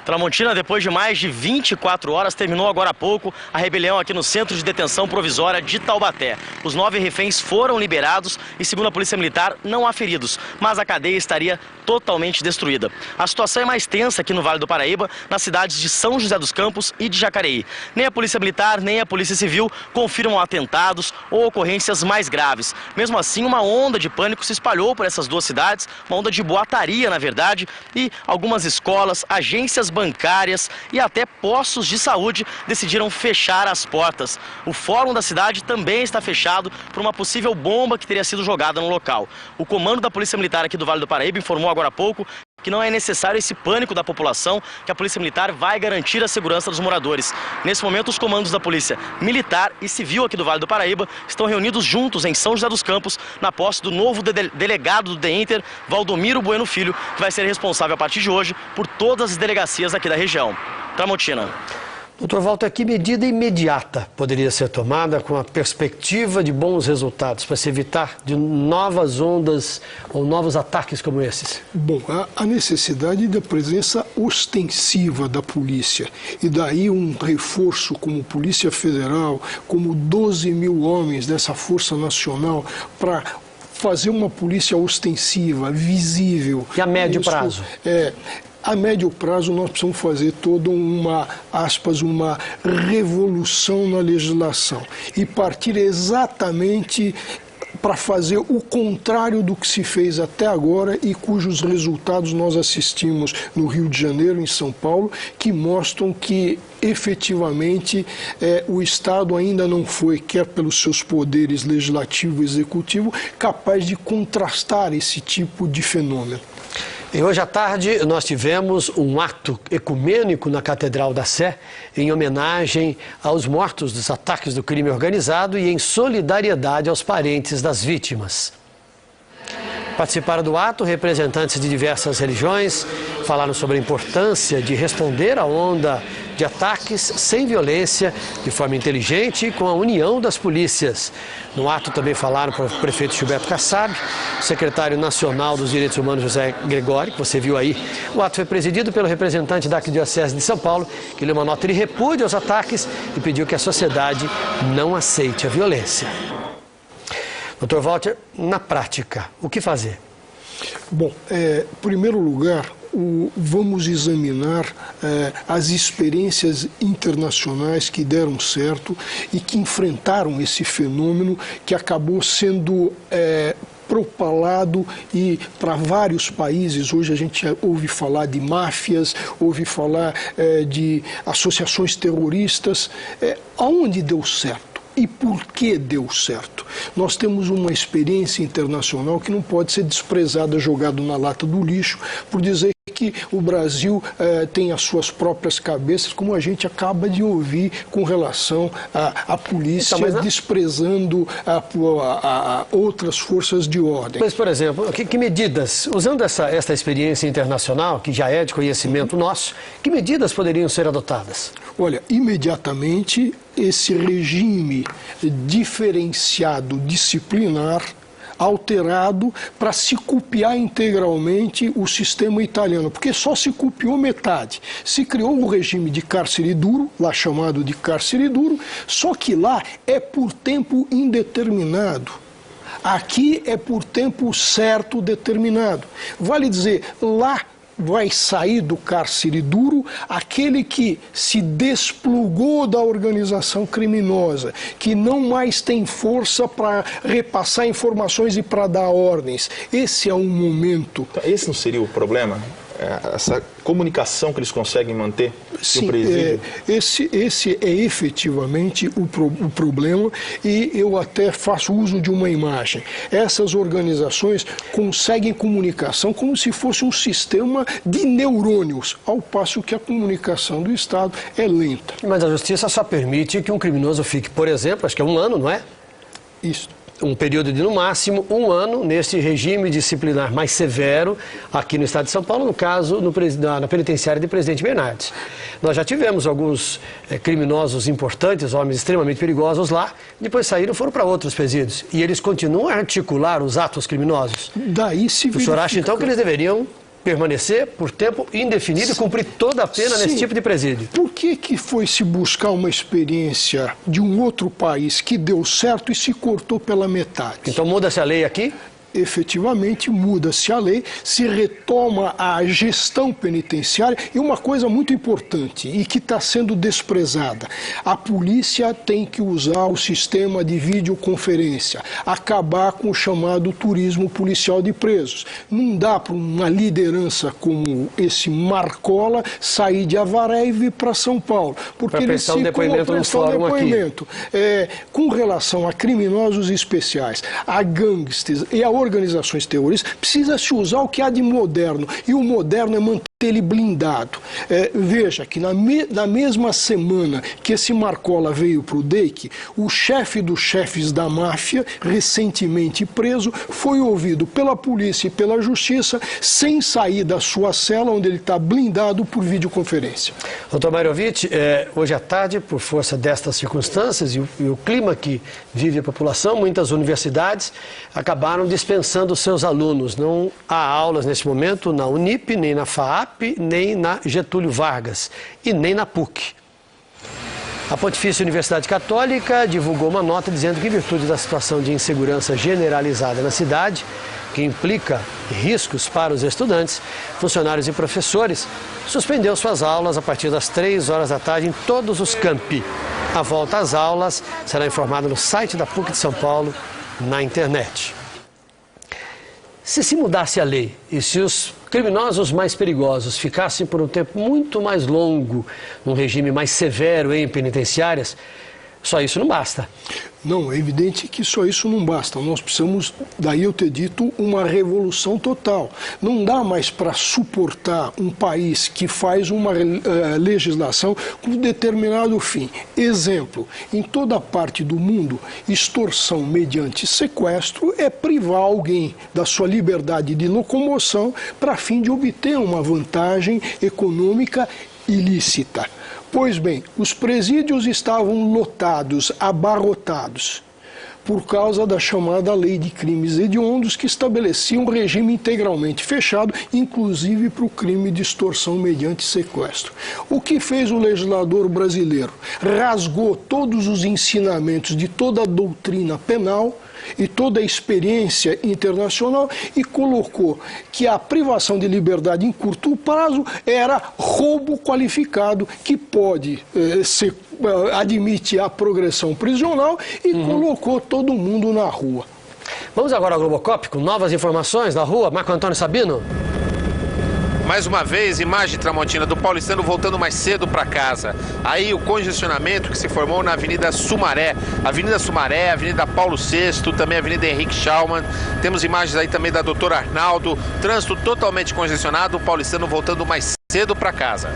E: Tramontina, depois de mais de 24 horas, terminou agora há pouco a rebelião aqui no Centro de Detenção Provisória de Taubaté. Os 9 reféns foram liberados e, segundo a Polícia Militar, não há feridos, mas a cadeia estaria totalmente destruída. A situação é mais tensa aqui no Vale do Paraíba, nas cidades de São José dos Campos e de Jacareí. Nem a Polícia Militar, nem a Polícia Civil confirmam atentados ou ocorrências mais graves. Mesmo assim, uma onda de pânico se espalhou por essas duas cidades, uma onda de boataria, na verdade, e algumas escolas, agências bancárias e até postos de saúde decidiram fechar as portas. O fórum da cidade também está fechado por uma possível bomba que teria sido jogada no local. O comando da Polícia Militar aqui do Vale do Paraíba informou agora há pouco que não é necessário esse pânico da população, que a Polícia Militar vai garantir a segurança dos moradores. Nesse momento, os comandos da Polícia Militar e Civil aqui do Vale do Paraíba estão reunidos juntos em São José dos Campos, na posse do novo delegado do DEINTER, Valdomiro Bueno Filho, que vai ser responsável a partir de hoje por todas as delegacias aqui da região. Tramontina.
B: Doutor Walter, que medida imediata poderia ser tomada com a perspectiva de bons resultados para se evitar de novas ondas ou novos ataques como esses?
K: Bom, a necessidade da presença ostensiva da polícia e daí um reforço como Polícia Federal, como 12 mil homens dessa Força Nacional para fazer uma polícia ostensiva, visível.
B: E a médio prazo?
K: A médio prazo nós precisamos fazer toda uma revolução na legislação e partir exatamente para fazer o contrário do que se fez até agora e cujos resultados nós assistimos no Rio de Janeiro, em São Paulo, que mostram que efetivamente o Estado ainda não foi, quer pelos seus poderes legislativo e executivo, capaz de contrastar esse tipo de fenômeno.
B: E hoje à tarde nós tivemos um ato ecumênico na Catedral da Sé em homenagem aos mortos dos ataques do crime organizado e em solidariedade aos parentes das vítimas. Participaram do ato representantes de diversas religiões, falaram sobre a importância de responder à onda de ataques sem violência, de forma inteligente e com a união das polícias. No ato também falaram para o prefeito Gilberto Kassab, o secretário nacional dos Direitos Humanos José Gregório, que você viu aí. O ato foi presidido pelo representante da Arquidiocese de São Paulo, que leu uma nota de repúdio aos ataques e pediu que a sociedade não aceite a violência. Dr. Walter, na prática, o que fazer?
K: Bom, em primeiro lugar, vamos examinar as experiências internacionais que deram certo e que enfrentaram esse fenômeno que acabou sendo propalado e para vários países. Hoje a gente ouve falar de máfias, ouve falar de associações terroristas. Aonde deu certo? E por que deu certo? Nós temos uma experiência internacional que não pode ser desprezada, jogada na lata do lixo, por dizer que o Brasil tem as suas próprias cabeças, como a gente acaba de ouvir com relação à polícia desprezando outras forças de ordem.
B: Mas, por exemplo, que medidas, usando essa experiência internacional, que já é de conhecimento nosso, que medidas poderiam ser adotadas?
K: Olha, imediatamente esse regime diferenciado disciplinar alterado para se copiar integralmente o sistema italiano, porque só se copiou metade. Se criou o regime de cárcere duro, lá chamado de cárcere duro, só que lá é por tempo indeterminado. Aqui é por tempo certo determinado. Vale dizer, lá vai sair do cárcere duro aquele que se desplugou da organização criminosa, que não mais tem força para repassar informações e para dar ordens. Esse é um momento...
L: Esse não seria o problema? Essa comunicação que eles conseguem manter?
K: Sim, esse é efetivamente o problema, e eu até faço uso de uma imagem. Essas organizações conseguem comunicação como se fosse um sistema de neurônios, ao passo que a comunicação do Estado é lenta.
B: Mas a justiça só permite que um criminoso fique, por exemplo, acho que é 1 ano, não é?
K: Isso.
B: Um período de, no máximo, 1 ano nesse regime disciplinar mais severo aqui no estado de São Paulo, no caso, na penitenciária de Presidente Bernardes. Nós já tivemos alguns criminosos importantes, homens extremamente perigosos lá, depois saíram e foram para outros presídios. E eles continuam a articular os atos criminosos.
K: Daí se verifica...
B: O senhor acha, então, que eles deveriam permanecer por tempo indefinido e cumprir toda a pena nesse tipo de presídio?
K: Por que foi se buscar uma experiência de um outro país que deu certo e se cortou pela metade?
B: Então muda-se a lei aqui?
K: Efetivamente muda-se a lei, se retoma a gestão penitenciária, e uma coisa muito importante e que está sendo desprezada: a polícia tem que usar o sistema de videoconferência, acabar com o chamado turismo policial de presos. Não dá para uma liderança como esse Marcola sair de Avaré e vir para São Paulo, porque ele se depoimento. Com relação a criminosos especiais, a gangsters e a organizações terroristas, precisa-se usar o que há de moderno, e o moderno é manter ele blindado. Veja que na mesma semana que esse Marcola veio para o DEIC, o chefe dos chefes da máfia, recentemente preso, foi ouvido pela polícia e pela justiça sem sair da sua cela, onde ele está blindado, por videoconferência.
B: Doutor Mairovich, hoje à tarde, por força destas circunstâncias e o clima que vive a população, muitas universidades acabaram dispensando seus alunos. Não há aulas nesse momento na Unip, nem na FAAP, nem na Getúlio Vargas e nem na PUC. A Pontifícia Universidade Católica divulgou uma nota dizendo que, em virtude da situação de insegurança generalizada na cidade, que implica riscos para os estudantes, funcionários e professores, suspendeu suas aulas a partir das 3 horas da tarde em todos os campi. A volta às aulas será informada no site da PUC de São Paulo, na internet. Se mudasse a lei e se os criminosos mais perigosos ficassem por um tempo muito mais longo num regime mais severo em penitenciárias, só isso não basta.
K: Não, é evidente que só isso não basta. Nós precisamos, daí eu ter dito, uma revolução total. Não dá mais para suportar um país que faz uma legislação com um determinado fim. Exemplo, em toda parte do mundo, extorsão mediante sequestro é privar alguém da sua liberdade de locomoção para fim de obter uma vantagem econômica ilícita. Pois bem, os presídios estavam lotados, abarrotados, por causa da chamada Lei de Crimes Hediondos, que estabelecia um regime integralmente fechado, inclusive para o crime de extorsão mediante sequestro. O que fez o legislador brasileiro? Rasgou todos os ensinamentos de toda a doutrina penal e toda a experiência internacional e colocou que a privação de liberdade em curto prazo era roubo qualificado, que pode admite a progressão prisional, e colocou todo mundo na rua.
B: Vamos agora ao Globocop com novas informações da rua. Marco Antônio Sabino.
A: Mais uma vez, imagem, Tramontina, do paulistano voltando mais cedo para casa. Aí o congestionamento que se formou na Avenida Sumaré, Avenida Paulo VI, também a Avenida Henrique Schaumann. Temos imagens aí também da Doutora Arnaldo, trânsito totalmente congestionado, o paulistano voltando mais cedo para casa.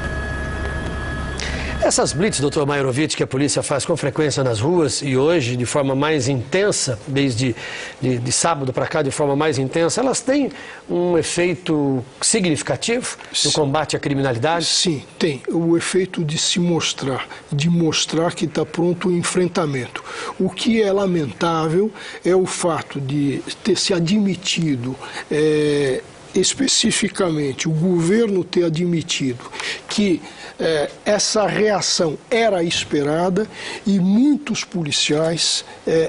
B: Essas blitz, doutor Mairovitch, que a polícia faz com frequência nas ruas e hoje de forma mais intensa, desde de sábado para cá de forma mais intensa, elas têm um efeito significativo no combate à criminalidade?
K: Sim, tem. O efeito de se mostrar, que está pronto o enfrentamento. O que é lamentável é o fato de ter se admitido especificamente o governo ter admitido que essa reação era esperada e muitos policiais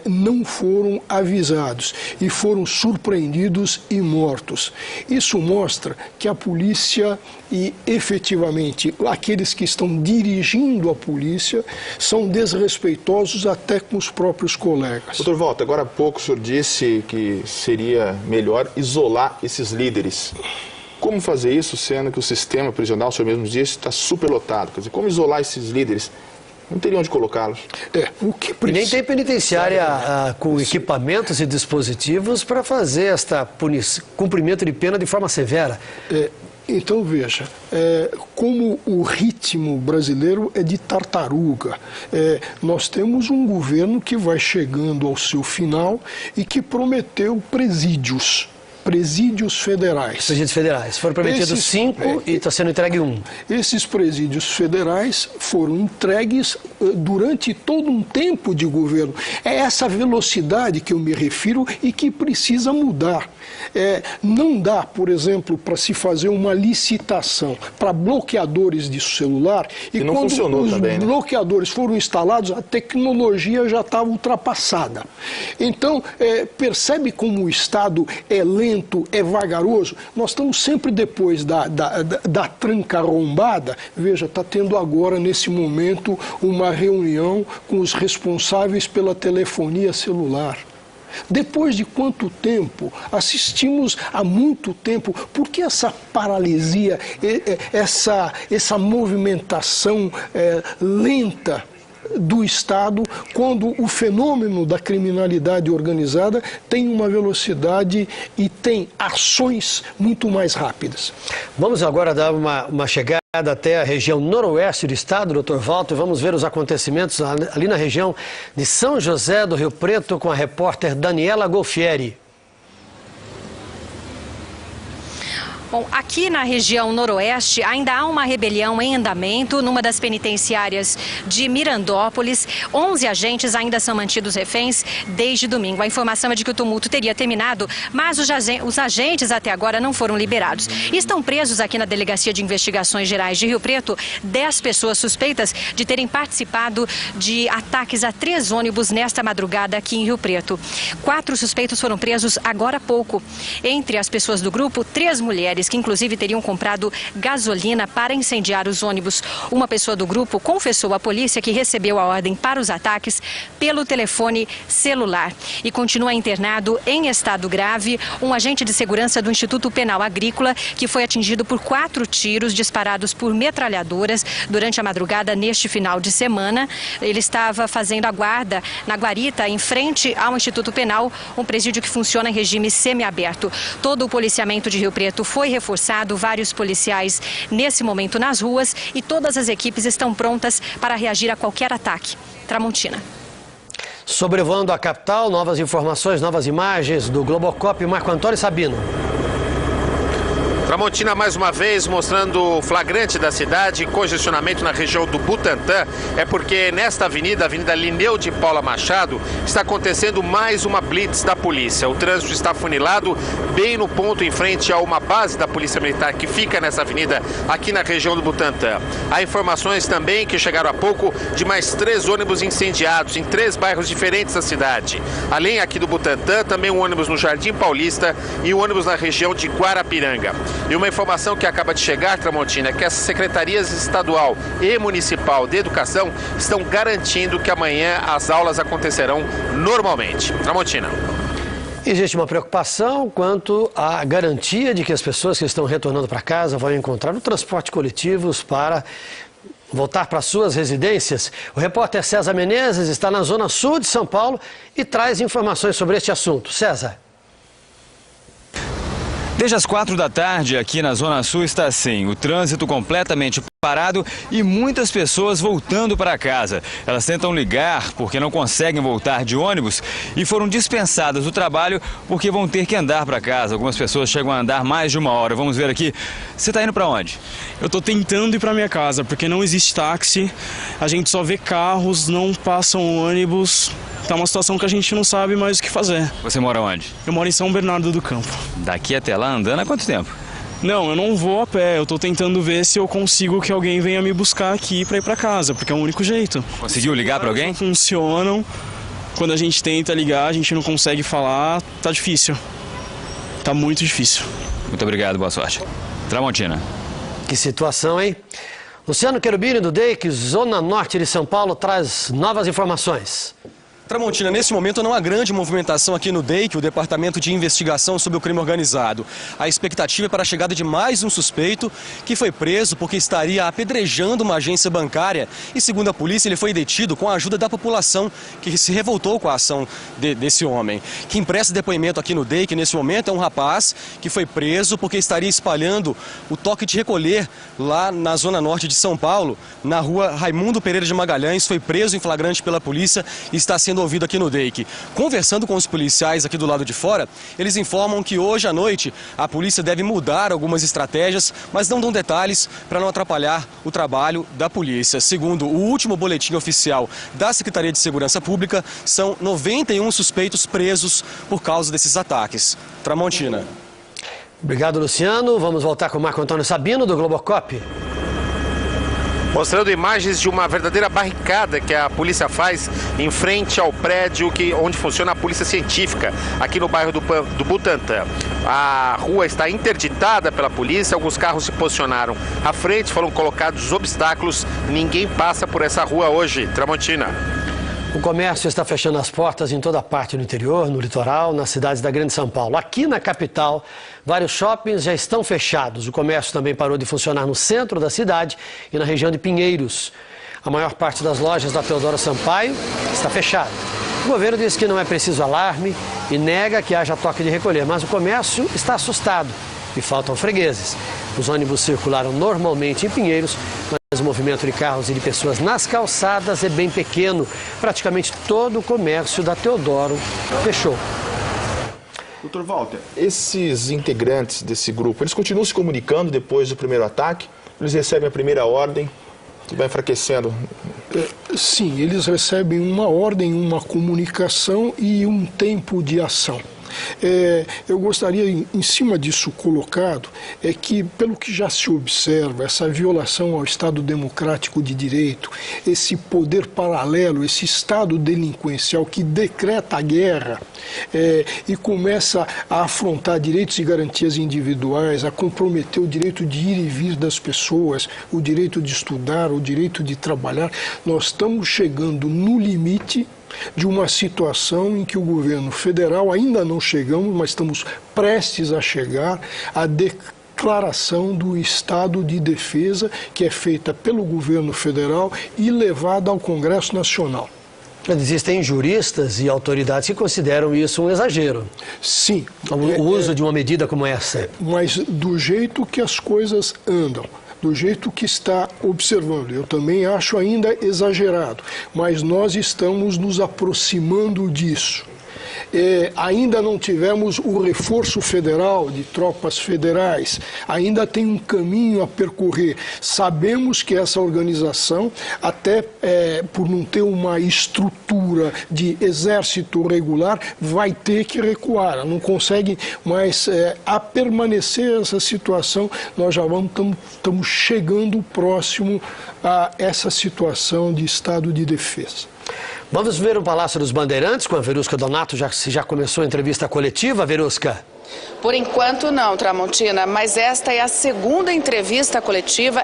K: não foram avisados e foram surpreendidos e mortos. Isso mostra que a polícia e efetivamente aqueles que estão dirigindo a polícia são desrespeitosos até com os próprios colegas.
L: Doutor Walter, agora há pouco o senhor disse que seria melhor isolar esses líderes. Como fazer isso, sendo que o sistema prisional, o senhor mesmo disse, está superlotado? Quer dizer, como isolar esses líderes? Não teria onde colocá-los.
K: O que
B: E nem tem penitenciária com equipamentos e dispositivos para fazer cumprimento de pena de forma severa.
K: Então, veja, como o ritmo brasileiro é de tartaruga, nós temos um governo que vai chegando ao seu final e que prometeu presídios federais.
B: Presídios federais. Foram prometidos 5 e está sendo entregue 1.
K: Esses presídios federais foram entregues durante todo um tempo de governo. É essa velocidade que eu me refiro e que precisa mudar. Não dá, por exemplo, para se fazer uma licitação para bloqueadores de celular e
L: não
K: quando
L: funcionou
K: os
L: também, né?
K: bloqueadores foram instalados, a tecnologia já estava ultrapassada. Então, percebe como o Estado é lento, é vagaroso? Nós estamos sempre depois da tranca arrombada. Veja, está tendo agora, nesse momento, uma reunião com os responsáveis pela telefonia celular. Depois de quanto tempo? Assistimos há muito tempo. Por que essa paralisia, essa movimentação lenta do Estado, quando o fenômeno da criminalidade organizada tem uma velocidade e tem ações muito mais rápidas?
B: Vamos agora dar uma chegada até a região noroeste do estado, doutor Walter. Vamos ver os acontecimentos ali na região de São José do Rio Preto com a repórter Daniela Golfieri.
Q: Bom, aqui na região noroeste ainda há uma rebelião em andamento numa das penitenciárias de Mirandópolis. 11 agentes ainda são mantidos reféns desde domingo. A informação é de que o tumulto teria terminado, mas os agentes até agora não foram liberados. Estão presos aqui na Delegacia de Investigações Gerais de Rio Preto 10 pessoas suspeitas de terem participado de ataques a 3 ônibus nesta madrugada aqui em Rio Preto. 4 suspeitos foram presos agora há pouco. Entre as pessoas do grupo, 3 mulheres que inclusive teriam comprado gasolina para incendiar os ônibus. Uma pessoa do grupo confessou à polícia que recebeu a ordem para os ataques pelo telefone celular e continua internado em estado grave um agente de segurança do Instituto Penal Agrícola que foi atingido por 4 tiros disparados por metralhadoras durante a madrugada neste final de semana. Ele estava fazendo a guarda na guarita em frente ao Instituto Penal, um presídio que funciona em regime semiaberto. Todo o policiamento de Rio Preto foi reforçado, vários policiais nesse momento nas ruas e todas as equipes estão prontas para reagir a qualquer ataque. Tramontina.
B: Sobrevoando a capital, novas informações, novas imagens do Globocop, Marco Antônio Sabino.
A: Tramontina mais uma vez mostrando o flagrante da cidade, congestionamento na região do Butantã. É porque nesta avenida, a Avenida Linneu de Paula Machado, está acontecendo mais uma blitz da polícia. O trânsito está afunilado bem no ponto em frente a uma base da Polícia Militar que fica nessa avenida aqui na região do Butantã. Há informações também que chegaram há pouco de mais 3 ônibus incendiados em 3 bairros diferentes da cidade. Além aqui do Butantã, também um ônibus no Jardim Paulista e um ônibus na região de Guarapiranga. E uma informação que acaba de chegar, Tramontina, é que as secretarias estadual e municipal de educação estão garantindo que amanhã as aulas acontecerão normalmente. Tramontina.
B: Existe uma preocupação quanto à garantia de que as pessoas que estão retornando para casa vão encontrar o transporte coletivo para voltar para suas residências. O repórter César Menezes está na zona sul de São Paulo e traz informações sobre este assunto. César.
I: Desde as 4 da tarde, aqui na Zona Sul está assim, o trânsito completamente parado e muitas pessoas voltando para casa. Elas tentam ligar porque não conseguem voltar de ônibus e foram dispensadas do trabalho porque vão ter que andar para casa. Algumas pessoas chegam a andar mais de 1 hora. Vamos ver aqui. Você está indo para onde?
R: Eu estou tentando ir para minha casa porque não existe táxi, a gente só vê carros, não passam ônibus. Tá uma situação que a gente não sabe mais o que fazer.
I: Você mora onde?
R: Eu moro em São Bernardo do Campo.
I: Daqui até lá andando há quanto tempo?
R: Não, eu não vou a pé. Eu tô tentando ver se eu consigo que alguém venha me buscar aqui pra ir pra casa, porque é o único jeito.
I: Conseguiu ligar pra alguém?
R: Não funcionam. Quando a gente tenta ligar, a gente não consegue falar. Tá difícil. Tá muito difícil.
I: Muito obrigado, boa sorte. Tramontina.
B: Que situação, hein? Luciano Cherubini, do DEIC, Zona Norte de São Paulo, traz novas informações.
D: Tramontina, nesse momento não há grande movimentação aqui no DEIC, o Departamento de Investigação sobre o Crime Organizado. A expectativa é para a chegada de mais um suspeito que foi preso porque estaria apedrejando uma agência bancária e, segundo a polícia, ele foi detido com a ajuda da população que se revoltou com a ação desse homem. Quem presta depoimento aqui no DEIC nesse momento é um rapaz que foi preso porque estaria espalhando o toque de recolher lá na Zona Norte de São Paulo, na rua Raimundo Pereira de Magalhães. Foi preso em flagrante pela polícia e está sendo ouvido aqui no DEIC. Conversando com os policiais aqui do lado de fora, eles informam que hoje à noite a polícia deve mudar algumas estratégias, mas não dão detalhes para não atrapalhar o trabalho da polícia. Segundo o último boletim oficial da Secretaria de Segurança Pública, são 91 suspeitos presos por causa desses ataques. Tramontina.
B: Obrigado, Luciano. Vamos voltar com o Marco Antônio Sabino, do Globocop.
A: Mostrando imagens de uma verdadeira barricada que a polícia faz em frente ao prédio onde funciona a polícia científica, aqui no bairro do Butantã. A rua está interditada pela polícia, alguns carros se posicionaram à frente, foram colocados obstáculos, ninguém passa por essa rua hoje. Tramontina.
B: O comércio está fechando as portas em toda parte do interior, no litoral, nas cidades da Grande São Paulo. Aqui na capital, vários shoppings já estão fechados. O comércio também parou de funcionar no centro da cidade e na região de Pinheiros. A maior parte das lojas da Teodoro Sampaio está fechada. O governo diz que não é preciso alarme e nega que haja toque de recolher, mas o comércio está assustado e faltam fregueses. Os ônibus circularam normalmente em Pinheiros, mas o movimento de carros e de pessoas nas calçadas é bem pequeno. Praticamente todo o comércio da Teodoro fechou.
L: Dr. Walter, esses integrantes desse grupo, eles continuam se comunicando depois do primeiro ataque? Eles recebem a primeira ordem e vai enfraquecendo?
K: Sim, eles recebem uma ordem, uma comunicação e um tempo de ação. Eu gostaria, em cima disso colocado, que, pelo que já se observa, essa violação ao Estado democrático de direito, esse poder paralelo, esse Estado delinquencial que decreta a guerra e começa a afrontar direitos e garantias individuais, a comprometer o direito de ir e vir das pessoas, o direito de estudar, o direito de trabalhar, nós estamos chegando no limite de uma situação em que o governo federal, ainda não chegamos, mas estamos prestes a chegar, a declaração do estado de defesa que é feita pelo governo federal e levada ao Congresso Nacional.
B: Existem juristas e autoridades que consideram isso um exagero.
K: Sim.
B: O uso de uma medida como essa.
K: Mas do jeito que as coisas andam, do jeito que está observando. Eu também acho ainda exagerado, mas nós estamos nos aproximando disso. Ainda não tivemos o reforço federal de tropas federais, ainda tem um caminho a percorrer. Sabemos que essa organização, até por não ter uma estrutura de exército regular, vai ter que recuar. Ela não consegue mais a permanecer essa situação. Nós já estamos chegando próximo a essa situação de estado de defesa.
B: Vamos ver o Palácio dos Bandeirantes com a Verusca Donato, já começou a entrevista coletiva, Verusca?
P: Por enquanto não, Tramontina, mas esta é a segunda entrevista coletiva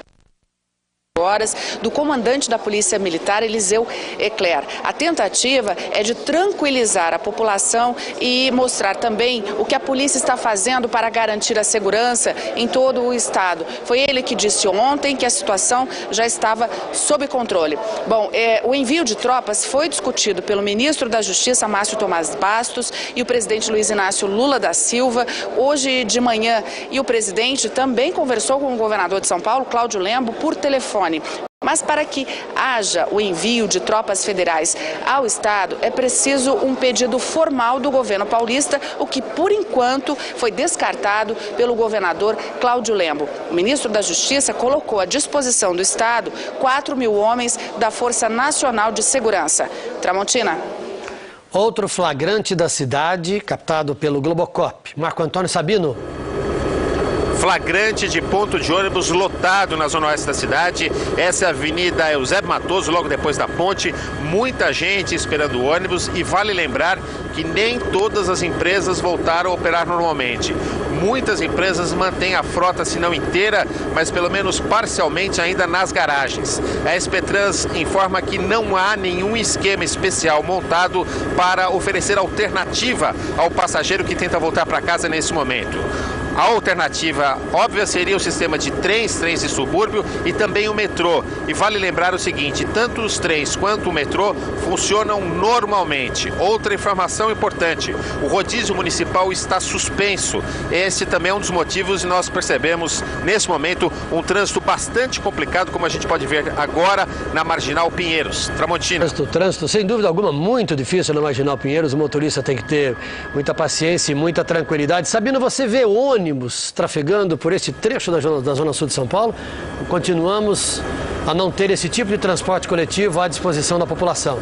P: horas do comandante da Polícia Militar, Eliseu Ecler. A tentativa é de tranquilizar a população e mostrar também o que a polícia está fazendo para garantir a segurança em todo o estado. Foi ele que disse ontem que a situação já estava sob controle. Bom, o envio de tropas foi discutido pelo ministro da Justiça, Márcio Tomás Bastos, e o presidente Luiz Inácio Lula da Silva hoje de manhã. E o presidente também conversou com o governador de São Paulo, Cláudio Lembo, por telefone. Mas para que haja o envio de tropas federais ao estado, é preciso um pedido formal do governo paulista, o que por enquanto foi descartado pelo governador Cláudio Lembo. O ministro da Justiça colocou à disposição do estado 4.000 homens da Força Nacional de Segurança. Tramontina.
B: Outro flagrante da cidade, captado pelo Globocop. Marco Antônio Sabino.
A: Flagrante de ponto de ônibus lotado na zona oeste da cidade. Essa é a Avenida Eusébio Matoso, logo depois da ponte. Muita gente esperando o ônibus e vale lembrar que nem todas as empresas voltaram a operar normalmente. Muitas empresas mantêm a frota, se não inteira, mas pelo menos parcialmente ainda nas garagens. A SP Trans informa que não há nenhum esquema especial montado para oferecer alternativa ao passageiro que tenta voltar para casa nesse momento. A alternativa óbvia seria o sistema de trens de subúrbio e também o metrô. E vale lembrar o seguinte, tanto os trens quanto o metrô funcionam normalmente. Outra informação importante, o rodízio municipal está suspenso. Esse também é um dos motivos e nós percebemos nesse momento um trânsito bastante complicado, como a gente pode ver agora na Marginal Pinheiros. Tramontina.
B: Trânsito, sem dúvida alguma, muito difícil na Marginal Pinheiros. O motorista tem que ter muita paciência e muita tranquilidade. Sabino, você vê ônibus trafegando por esse trecho da Zona Sul de São Paulo? Continuamos a não ter esse tipo de transporte coletivo à disposição da população.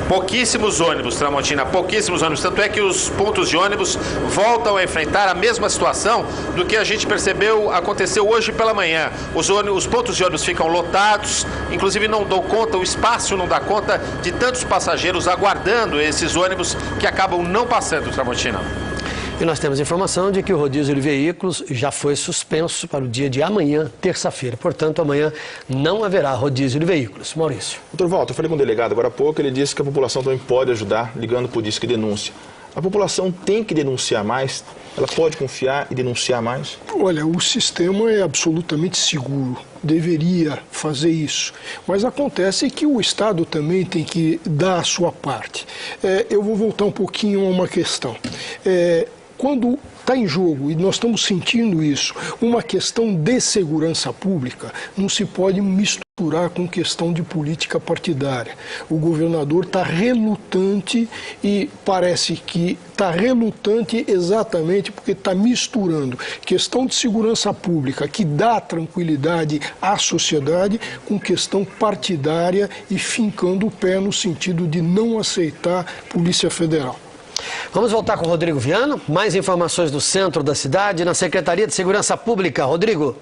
A: Pouquíssimos ônibus, Tramontina, pouquíssimos ônibus. Tanto é que os pontos de ônibus voltam a enfrentar a mesma situação do que a gente percebeu aconteceu hoje pela manhã. Os pontos de ônibus ficam lotados, inclusive não dão conta, o espaço não dá conta de tantos passageiros aguardando esses ônibus que acabam não passando, Tramontina.
B: E nós temos informação de que o rodízio de veículos já foi suspenso para o dia de amanhã, terça-feira. Portanto, amanhã não haverá rodízio de veículos. Maurício.
L: Doutor Walter, eu falei com o delegado agora há pouco, ele disse que a população também pode ajudar, ligando por Disque Denúncia. A população tem que denunciar mais? Ela pode confiar e denunciar mais?
K: Olha, o sistema é absolutamente seguro. Deveria fazer isso. Mas acontece que o Estado também tem que dar a sua parte. Eu vou voltar um pouquinho a uma questão. Quando está em jogo, e nós estamos sentindo isso, uma questão de segurança pública, não se pode misturar com questão de política partidária. O governador está relutante e parece que está relutante exatamente porque está misturando questão de segurança pública, que dá tranquilidade à sociedade, com questão partidária e fincando o pé no sentido de não aceitar Polícia Federal.
B: Vamos voltar com o Rodrigo Viana. Mais informações do centro da cidade, na Secretaria de Segurança Pública. Rodrigo.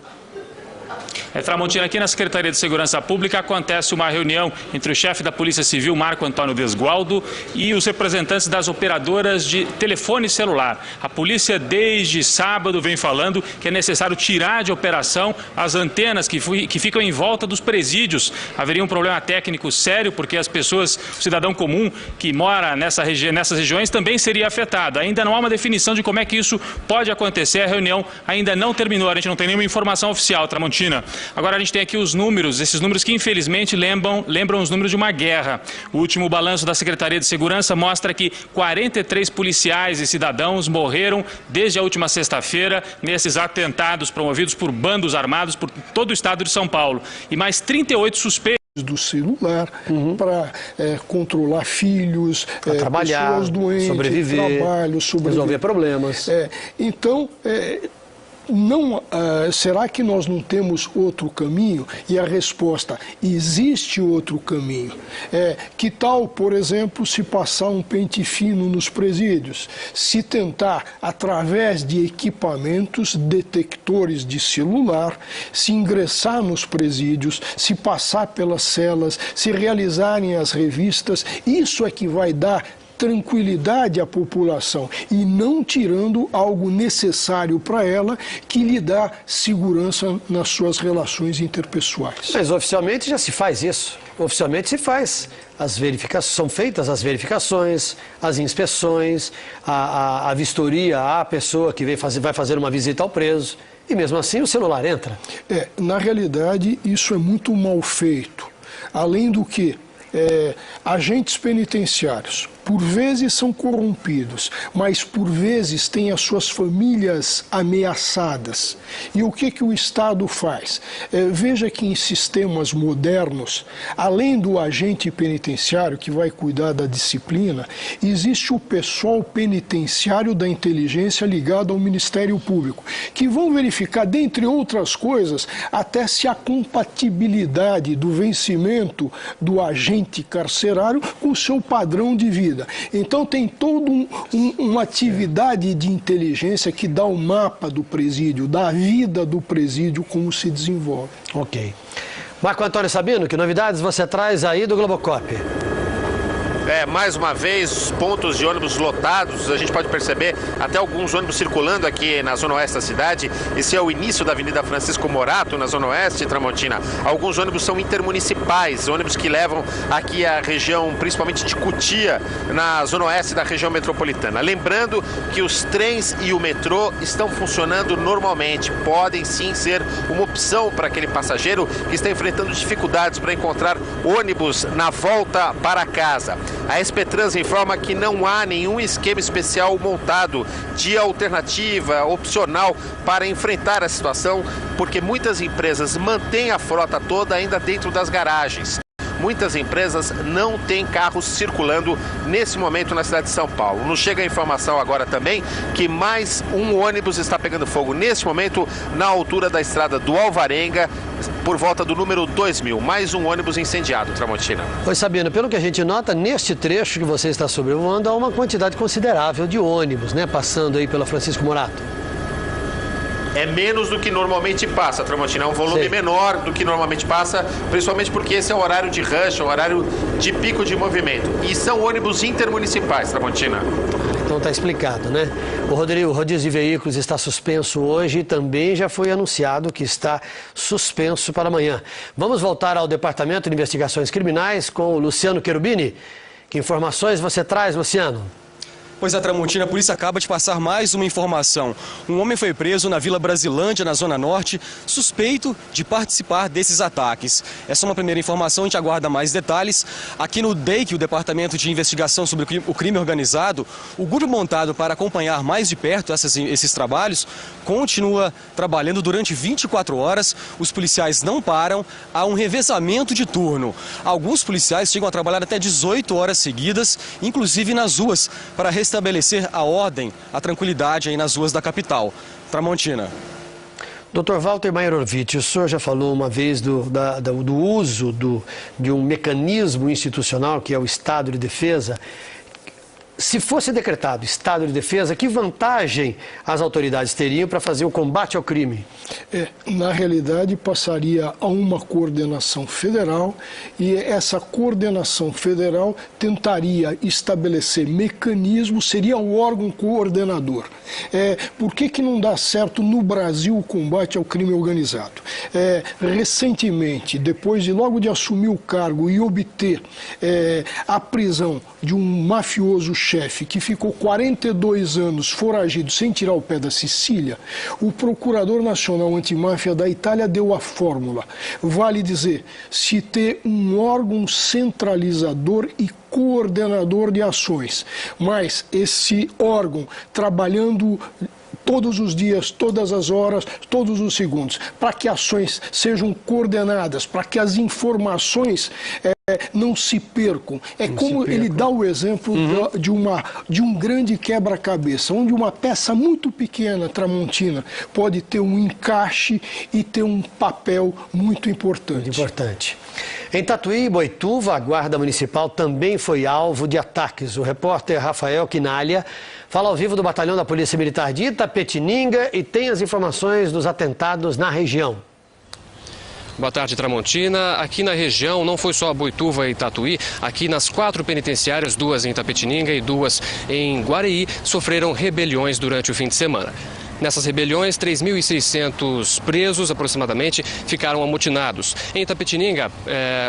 G: Tramontina, aqui na Secretaria de Segurança Pública acontece uma reunião entre o chefe da Polícia Civil, Marco Antônio Desgualdo, e os representantes das operadoras de telefone celular. A polícia, desde sábado, vem falando que é necessário tirar de operação as antenas que ficam em volta dos presídios. Haveria um problema técnico sério, porque as pessoas, o cidadão comum que mora nessas regiões também seria afetado. Ainda não há uma definição de como é que isso pode acontecer. A reunião ainda não terminou, a gente não tem nenhuma informação oficial, Tramontina. Agora a gente tem aqui os números, esses números que infelizmente lembram os números de uma guerra. O último balanço da Secretaria de Segurança mostra que 43 policiais e cidadãos morreram desde a última sexta-feira nesses atentados promovidos por bandos armados por todo o estado de São Paulo. E mais 38 suspeitos
K: do celular para controlar filhos,
B: trabalhar,
K: pessoas doentes,
B: sobreviver, resolver problemas.
K: Então, não, será que nós não temos outro caminho? E a resposta, existe outro caminho. Que tal, por exemplo, se passar um pente fino nos presídios? Se tentar, através de equipamentos detectores de celular, se ingressar nos presídios, se passar pelas celas, se realizarem as revistas, isso é que vai dar tranquilidade à população e não tirando algo necessário para ela que lhe dá segurança nas suas relações interpessoais.
B: Mas oficialmente já se faz isso. Oficialmente se faz. São feitas as verificações, as inspeções, a vistoria à pessoa que vai fazer uma visita ao preso. E mesmo assim o celular entra.
K: Na realidade, isso é muito mal feito. Além do que, agentes penitenciários, por vezes são corrompidos, mas por vezes têm as suas famílias ameaçadas. E o que o Estado faz? Veja que em sistemas modernos, além do agente penitenciário que vai cuidar da disciplina, existe o pessoal penitenciário da inteligência ligado ao Ministério Público, que vão verificar, dentre outras coisas, até se a compatibilidade do vencimento do agente carcerário com o seu padrão de vida. Então tem toda uma atividade de inteligência que dá o mapa do presídio, da vida do presídio, como se desenvolve.
B: Ok. Marco Antônio Sabino, que novidades você traz aí do Globocop?
A: Mais uma vez, pontos de ônibus lotados, a gente pode perceber até alguns ônibus circulando aqui na zona oeste da cidade. Esse é o início da Avenida Francisco Morato, na zona oeste, Tramontina. Alguns ônibus são intermunicipais, ônibus que levam aqui a região, principalmente de Cotia, na zona oeste da região metropolitana. Lembrando que os trens e o metrô estão funcionando normalmente, podem sim ser uma opção para aquele passageiro que está enfrentando dificuldades para encontrar ônibus na volta para casa. A SP Trans informa que não há nenhum esquema especial montado de alternativa opcional para enfrentar a situação, porque muitas empresas mantêm a frota toda ainda dentro das garagens. Muitas empresas não têm carros circulando nesse momento na cidade de São Paulo. Nos chega a informação agora também que mais um ônibus está pegando fogo nesse momento na altura da estrada do Alvarenga, por volta do número 2000. Mais um ônibus incendiado, Tramontina.
B: Oi, Sabino, pelo que a gente nota, neste trecho que você está sobrevoando, há uma quantidade considerável de ônibus, né, passando aí pela Francisco Morato.
A: É menos do que normalmente passa, Tramontina. É um volume menor do que normalmente passa, principalmente porque esse é o horário de rush, o horário de pico de movimento. E são ônibus intermunicipais, Tramontina.
B: Então está explicado, né? O rodízio de veículos está suspenso hoje e também já foi anunciado que está suspenso para amanhã. Vamos voltar ao Departamento de Investigações Criminais com o Luciano Cherubini. Que informações você traz, Luciano?
D: Pois a Tramontina, a polícia acaba de passar mais uma informação. Um homem foi preso na Vila Brasilândia, na Zona Norte, suspeito de participar desses ataques. Essa é uma primeira informação, a gente aguarda mais detalhes. Aqui no DEIC, o Departamento de Investigação sobre o Crime Organizado, o grupo montado para acompanhar mais de perto esses trabalhos, continua trabalhando durante 24 horas. Os policiais não param, há um revezamento de turno. Alguns policiais chegam a trabalhar até 18 horas seguidas, inclusive nas ruas, para restabelecer a ordem, a tranquilidade aí nas ruas da capital. Tramontina.
B: Dr. Walter Maiorovic, o senhor já falou uma vez do uso de um mecanismo institucional que é o estado de defesa. Se fosse decretado estado de defesa, que vantagem as autoridades teriam para fazer o combate ao crime?
K: Na realidade, passaria a uma coordenação federal e essa coordenação federal tentaria estabelecer mecanismos, seria o órgão coordenador. Por que não dá certo no Brasil o combate ao crime organizado? Recentemente, depois de logo de assumir o cargo e obter a prisão de um mafioso chefe que ficou 42 anos foragido sem tirar o pé da Sicília, o Procurador Nacional Antimáfia da Itália deu a fórmula. Vale dizer, se ter um órgão centralizador e coordenador de ações, mas esse órgão trabalhando todos os dias, todas as horas, todos os segundos, para que ações sejam coordenadas, para que as informações não se percam. Como ele dá o exemplo de um grande quebra-cabeça, onde uma peça muito pequena, Tramontina, pode ter um encaixe e ter um papel muito importante.
B: Em Tatuí e Boituva, a Guarda Municipal também foi alvo de ataques. O repórter Rafael Quinalha fala ao vivo do Batalhão da Polícia Militar de Itapetininga e tem as informações dos atentados na região.
O: Boa tarde, Tramontina. Aqui na região, não foi só Boituva e Tatuí, aqui nas 4 penitenciárias, 2 em Itapetininga e 2 em Guareí, sofreram rebeliões durante o fim de semana. Nessas rebeliões, 3.600 presos, aproximadamente, ficaram amotinados. Em Itapetininga,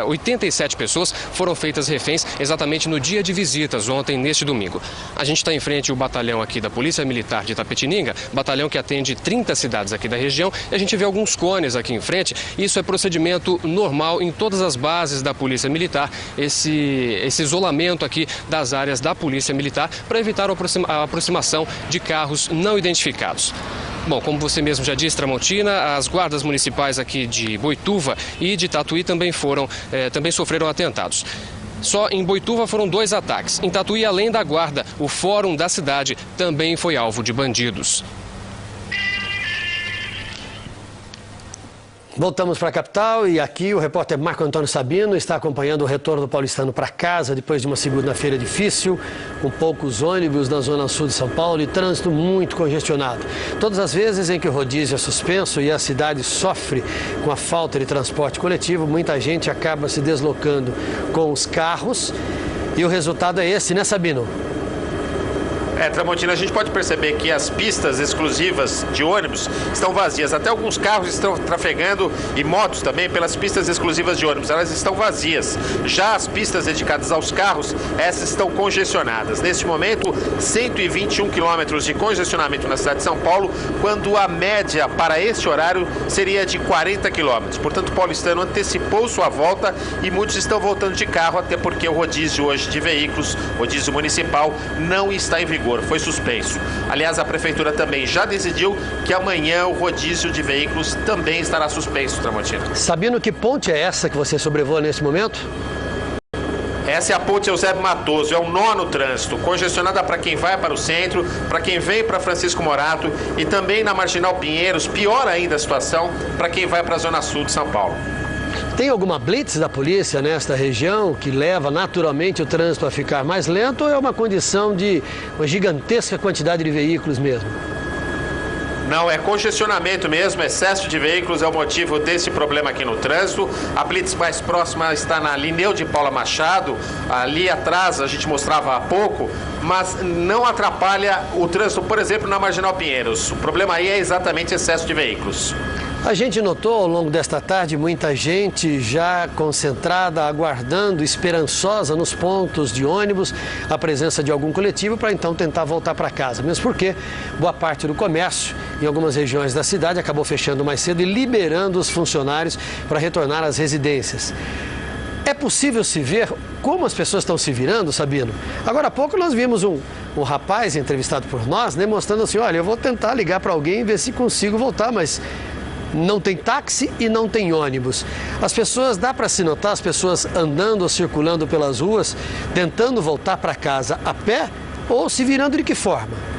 O: 87 pessoas foram feitas reféns exatamente no dia de visitas, ontem, neste domingo. A gente está em frente ao batalhão aqui da Polícia Militar de Itapetininga, batalhão que atende 30 cidades aqui da região, e a gente vê alguns cones aqui em frente. Isso é procedimento normal em todas as bases da Polícia Militar, esse isolamento aqui das áreas da Polícia Militar para evitar a aproximação de carros não identificados. Bom, como você mesmo já disse, Tramontina, as guardas municipais aqui de Boituva e de Tatuí também sofreram atentados. Só em Boituva foram 2 ataques. Em Tatuí, além da guarda, o fórum da cidade também foi alvo de bandidos.
B: Voltamos para a capital e aqui o repórter Marco Antônio Sabino está acompanhando o retorno do paulistano para casa depois de uma segunda-feira difícil, com poucos ônibus na zona sul de São Paulo e trânsito muito congestionado. Todas as vezes em que o rodízio é suspenso e a cidade sofre com a falta de transporte coletivo, muita gente acaba se deslocando com os carros e o resultado é esse, né, Sabino?
A: Tramontina, a gente pode perceber que as pistas exclusivas de ônibus estão vazias. Até alguns carros estão trafegando e motos também pelas pistas exclusivas de ônibus. Elas estão vazias. Já as pistas dedicadas aos carros, essas estão congestionadas. Neste momento, 121 quilômetros de congestionamento na cidade de São Paulo, quando a média para este horário seria de 40 quilômetros. Portanto, o paulistano antecipou sua volta e muitos estão voltando de carro, até porque o rodízio hoje de veículos, rodízio municipal, não está em vigor. Foi suspenso. Aliás, a prefeitura também já decidiu que amanhã o rodízio de veículos também estará suspenso, Tramontina.
B: Sabino, que ponte é essa que você sobrevoa nesse momento?
A: Essa é a ponte Eusébio Matoso, é o 9º trânsito, congestionada para quem vai para o centro, para quem vem para Francisco Morato e também na Marginal Pinheiros, pior ainda a situação para quem vai para a zona sul de São Paulo.
B: Tem alguma blitz da polícia nesta região que leva naturalmente o trânsito a ficar mais lento ou é uma condição de uma gigantesca quantidade de veículos mesmo?
A: Não, é congestionamento mesmo, excesso de veículos é o motivo desse problema aqui no trânsito. A blitz mais próxima está na Linneu de Paula Machado, ali atrás a gente mostrava há pouco, mas não atrapalha o trânsito, por exemplo, na Marginal Pinheiros. O problema aí é exatamente excesso de veículos.
B: A gente notou ao longo desta tarde muita gente já concentrada, aguardando, esperançosa nos pontos de ônibus, a presença de algum coletivo para então tentar voltar para casa. Mesmo porque boa parte do comércio em algumas regiões da cidade acabou fechando mais cedo e liberando os funcionários para retornar às residências. É possível se ver como as pessoas estão se virando, Sabino? Agora há pouco nós vimos um rapaz entrevistado por nós, né, mostrando assim, olha, eu vou tentar ligar para alguém e ver se consigo voltar, mas não tem táxi e não tem ônibus. As pessoas, dá para se notar, as pessoas andando ou circulando pelas ruas, tentando voltar para casa a pé ou se virando de que forma?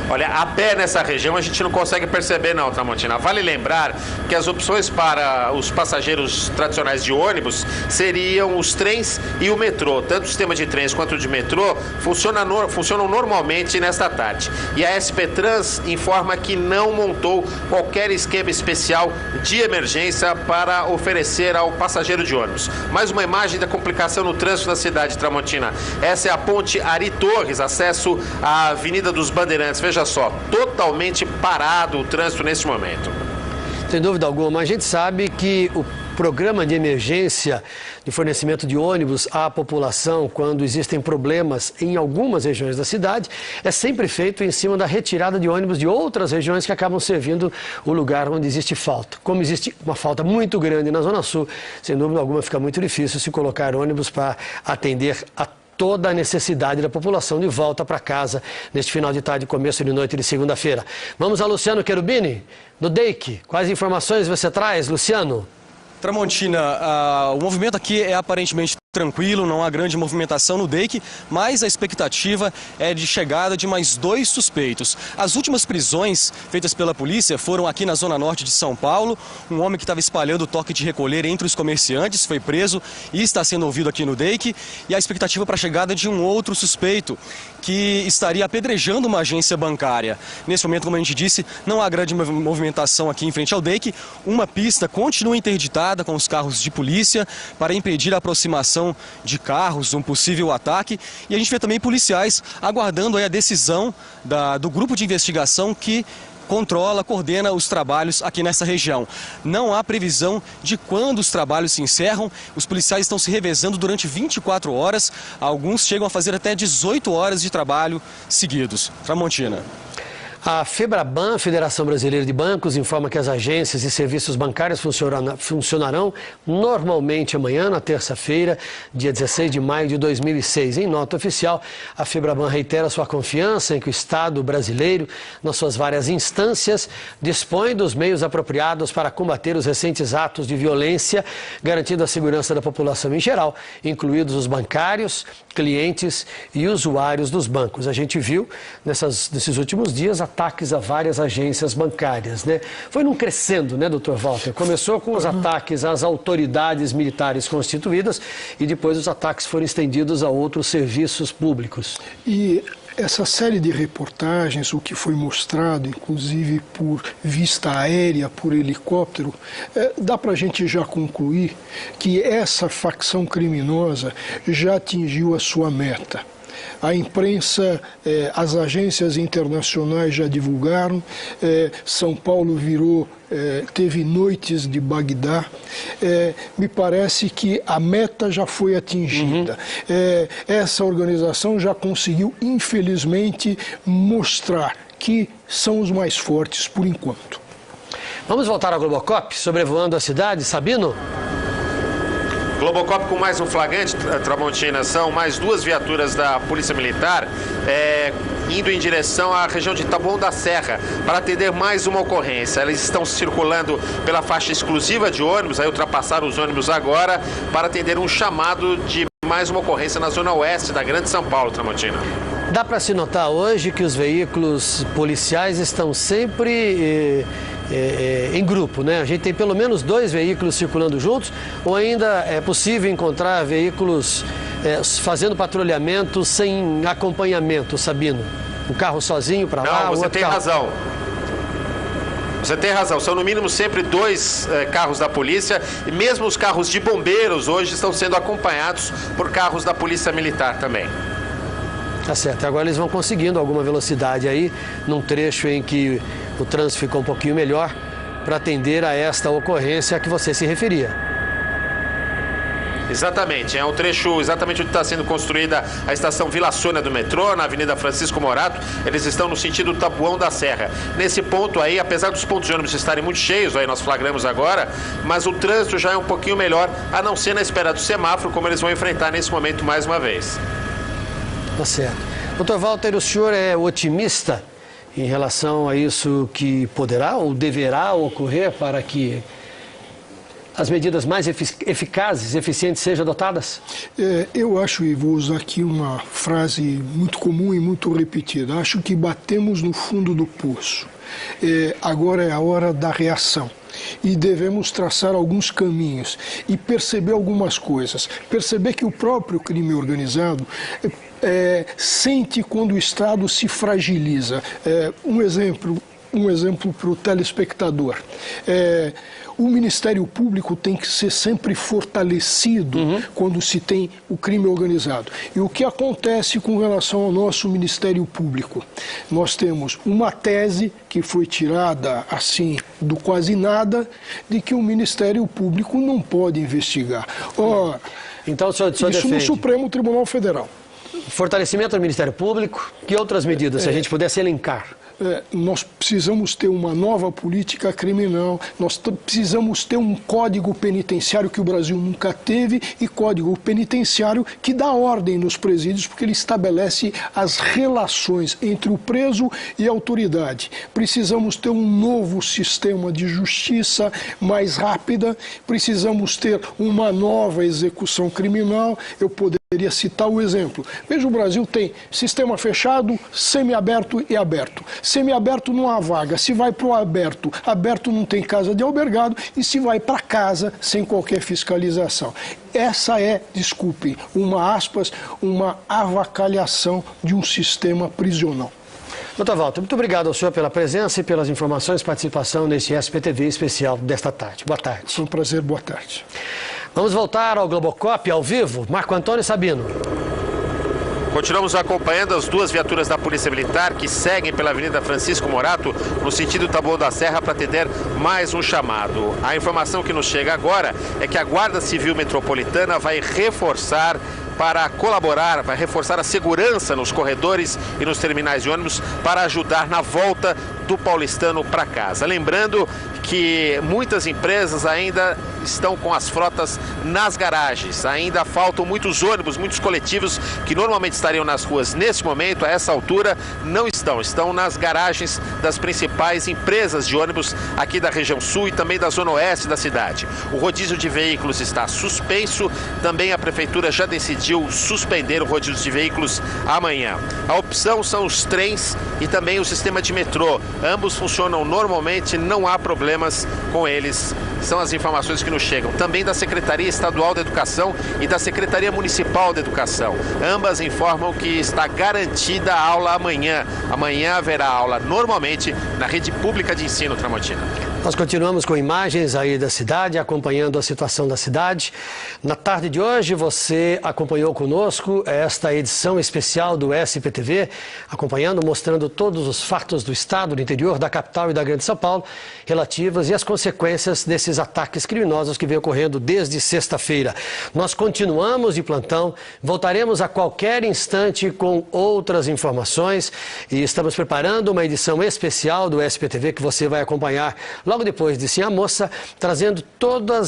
A: Olha, a pé nessa região a gente não consegue perceber não, Tramontina. Vale lembrar que as opções para os passageiros tradicionais de ônibus seriam os trens e o metrô. Tanto o sistema de trens quanto o de metrô funcionam normalmente nesta tarde. E a SP Trans informa que não montou qualquer esquema especial de emergência para oferecer ao passageiro de ônibus. Mais uma imagem da complicação no trânsito da cidade, Tramontina. Essa é a ponte Ari Torres, acesso à Avenida dos Bandeirantes. Veja só, totalmente parado o trânsito nesse momento.
B: Sem dúvida alguma, a gente sabe que o programa de emergência de fornecimento de ônibus à população, quando existem problemas em algumas regiões da cidade, é sempre feito em cima da retirada de ônibus de outras regiões que acabam servindo o lugar onde existe falta. Como existe uma falta muito grande na Zona Sul, sem dúvida alguma fica muito difícil se colocar ônibus para atender a toda a necessidade da população de volta para casa neste final de tarde, começo de noite de segunda-feira. Vamos a Luciano Cherubini, do DEIC. Quais informações você traz, Luciano?
D: Tramontina, o movimento aqui é aparentemente tranquilo, não há grande movimentação no DEIC, mas a expectativa é de chegada de mais 2 suspeitos. As últimas prisões feitas pela polícia foram aqui na zona norte de São Paulo. Um homem que estava espalhando o toque de recolher entre os comerciantes foi preso e está sendo ouvido aqui no DEIC. E a expectativa para a chegada de um outro suspeito que estaria apedrejando uma agência bancária. Nesse momento, como a gente disse, não há grande movimentação aqui em frente ao DEIC. Uma pista continua interditada com os carros de polícia para impedir a aproximação de carros, um possível ataque. E a gente vê também policiais aguardando aí a decisão do grupo de investigação que coordena os trabalhos aqui nessa região. Não há previsão de quando os trabalhos se encerram. Os policiais estão se revezando durante 24 horas. Alguns chegam a fazer até 18 horas de trabalho seguidos. Tramontina.
B: A FEBRABAN, Federação Brasileira de Bancos, informa que as agências e serviços bancários funcionarão normalmente amanhã, na terça-feira, dia 16 de maio de 2006. Em nota oficial, a FEBRABAN reitera sua confiança em que o Estado brasileiro, nas suas várias instâncias, dispõe dos meios apropriados para combater os recentes atos de violência, garantindo a segurança da população em geral, incluídos os bancários, clientes e usuários dos bancos. A gente viu nesses últimos dias ataques a várias agências bancárias, né? Foi num crescendo, né, doutor Walter? Começou com os ataques às autoridades militares constituídas e depois os ataques foram estendidos a outros serviços públicos.
K: E essa série de reportagens, o que foi mostrado, inclusive por vista aérea, por helicóptero, dá para a gente já concluir que essa facção criminosa já atingiu a sua meta. A imprensa, as agências internacionais já divulgaram, São Paulo teve noites de Bagdá. Me parece que a meta já foi atingida. Essa organização já conseguiu, infelizmente, mostrar que são os mais fortes por enquanto.
B: Vamos voltar ao Globocop, sobrevoando a cidade, Sabino?
A: Globocop com mais um flagrante, Tramontina, são mais 2 viaturas da Polícia Militar indo em direção à região de Taboão da Serra para atender mais uma ocorrência. Eles estão circulando pela faixa exclusiva de ônibus, aí ultrapassaram os ônibus agora para atender um chamado de mais uma ocorrência na zona oeste da Grande São Paulo, Tramontina.
B: Dá para se notar hoje que os veículos policiais estão sempre em grupo, né? A gente tem pelo menos 2 veículos circulando juntos, ou ainda é possível encontrar veículos fazendo patrulhamento sem acompanhamento, Sabino? Um carro sozinho para lá,
A: Não, você tem razão. Você tem razão, são no mínimo sempre 2 carros da polícia e mesmo os carros de bombeiros hoje estão sendo acompanhados por carros da Polícia Militar também.
B: Tá certo, agora eles vão conseguindo alguma velocidade aí, num trecho em que o trânsito ficou um pouquinho melhor, para atender a esta ocorrência a que você se referia.
A: Exatamente, é um trecho exatamente onde está sendo construída a estação Vila Sônia do metrô, na Avenida Francisco Morato. Eles estão no sentido Taboão da Serra. Nesse ponto aí, apesar dos pontos de ônibus estarem muito cheios, aí nós flagramos agora, mas o trânsito já é um pouquinho melhor, a não ser na espera do semáforo, como eles vão enfrentar nesse momento mais uma vez.
B: Tá certo. Doutor Walter, o senhor é otimista em relação a isso que poderá ou deverá ocorrer para que as medidas mais eficazes, eficientes sejam adotadas?
K: Eu acho, e vou usar aqui uma frase muito comum e muito repetida, acho que batemos no fundo do poço. Agora é a hora da reação. E devemos traçar alguns caminhos e perceber algumas coisas. Perceber que o próprio crime organizado sente quando o Estado se fragiliza. Um exemplo para o telespectador. O Ministério Público tem que ser sempre fortalecido quando se tem o crime organizado. E o que acontece com relação ao nosso Ministério Público? Nós temos uma tese que foi tirada assim do quase nada, de que o Ministério Público não pode investigar. Ora,
B: então, o senhor
K: isso
B: defende
K: no Supremo Tribunal Federal.
B: Fortalecimento do Ministério Público, que outras medidas, se a gente pudesse elencar?
K: nós precisamos ter uma nova política criminal, nós precisamos ter um código penitenciário que o Brasil nunca teve e código penitenciário que dá ordem nos presídios, porque ele estabelece as relações entre o preso e a autoridade. Precisamos ter um novo sistema de justiça mais rápida, precisamos ter uma nova execução criminal. Eu poderia citar o exemplo. Veja, o Brasil tem sistema fechado, semiaberto e aberto. Semiaberto não há vaga. Se vai para o aberto, aberto não tem casa de albergado, e se vai para casa sem qualquer fiscalização. Essa é, desculpem, uma avacalhação de um sistema prisional.
B: Doutor Walter, muito obrigado ao senhor pela presença e pelas informações e participação neste SPTV especial desta tarde. Boa tarde.
K: Foi um prazer, boa tarde.
B: Vamos voltar ao Globocop ao vivo. Marco Antônio Sabino.
A: Continuamos acompanhando as duas viaturas da Polícia Militar que seguem pela Avenida Francisco Morato no sentido Taboão da Serra para atender mais um chamado. A informação que nos chega agora é que a Guarda Civil Metropolitana vai reforçar para colaborar, vai reforçar a segurança nos corredores e nos terminais de ônibus para ajudar na volta do paulistano para casa. Lembrando que muitas empresas ainda estão com as frotas nas garagens. Ainda faltam muitos ônibus, muitos coletivos que normalmente estariam nas ruas nesse momento, a essa altura, não estão. Estão nas garagens das principais empresas de ônibus aqui da região sul e também da zona oeste da cidade. O rodízio de veículos está suspenso. Também a prefeitura já decidiu suspender o rodízio de veículos amanhã. A opção são os trens e também o sistema de metrô. Ambos funcionam normalmente, não há problemas com eles. São as informações que nos chegam. Também da Secretaria Estadual da Educação e da Secretaria Municipal da Educação. Ambas informam que está garantida a aula amanhã. Amanhã haverá aula normalmente na rede pública de ensino Tramontina.
B: Nós continuamos com imagens aí da cidade, acompanhando a situação da cidade. Na tarde de hoje, você acompanhou conosco esta edição especial do SPTV, acompanhando, mostrando todos os fatos do estado, do interior, da capital e da Grande São Paulo, relativas e as consequências desses ataques criminosos que vem ocorrendo desde sexta-feira. Nós continuamos de plantão, voltaremos a qualquer instante com outras informações e estamos preparando uma edição especial do SPTV que você vai acompanhar logo depois de Sim a Moça, trazendo toda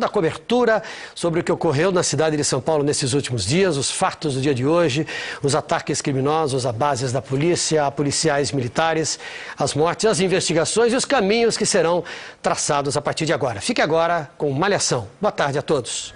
B: a cobertura sobre o que ocorreu na cidade de São Paulo nesses últimos dias, os fatos do dia de hoje, os ataques criminosos a bases da polícia, a policiais militares, as mortes, as investigações e os caminhos que serão traçados a partir de agora. Fique agora com Malhação. Boa tarde a todos.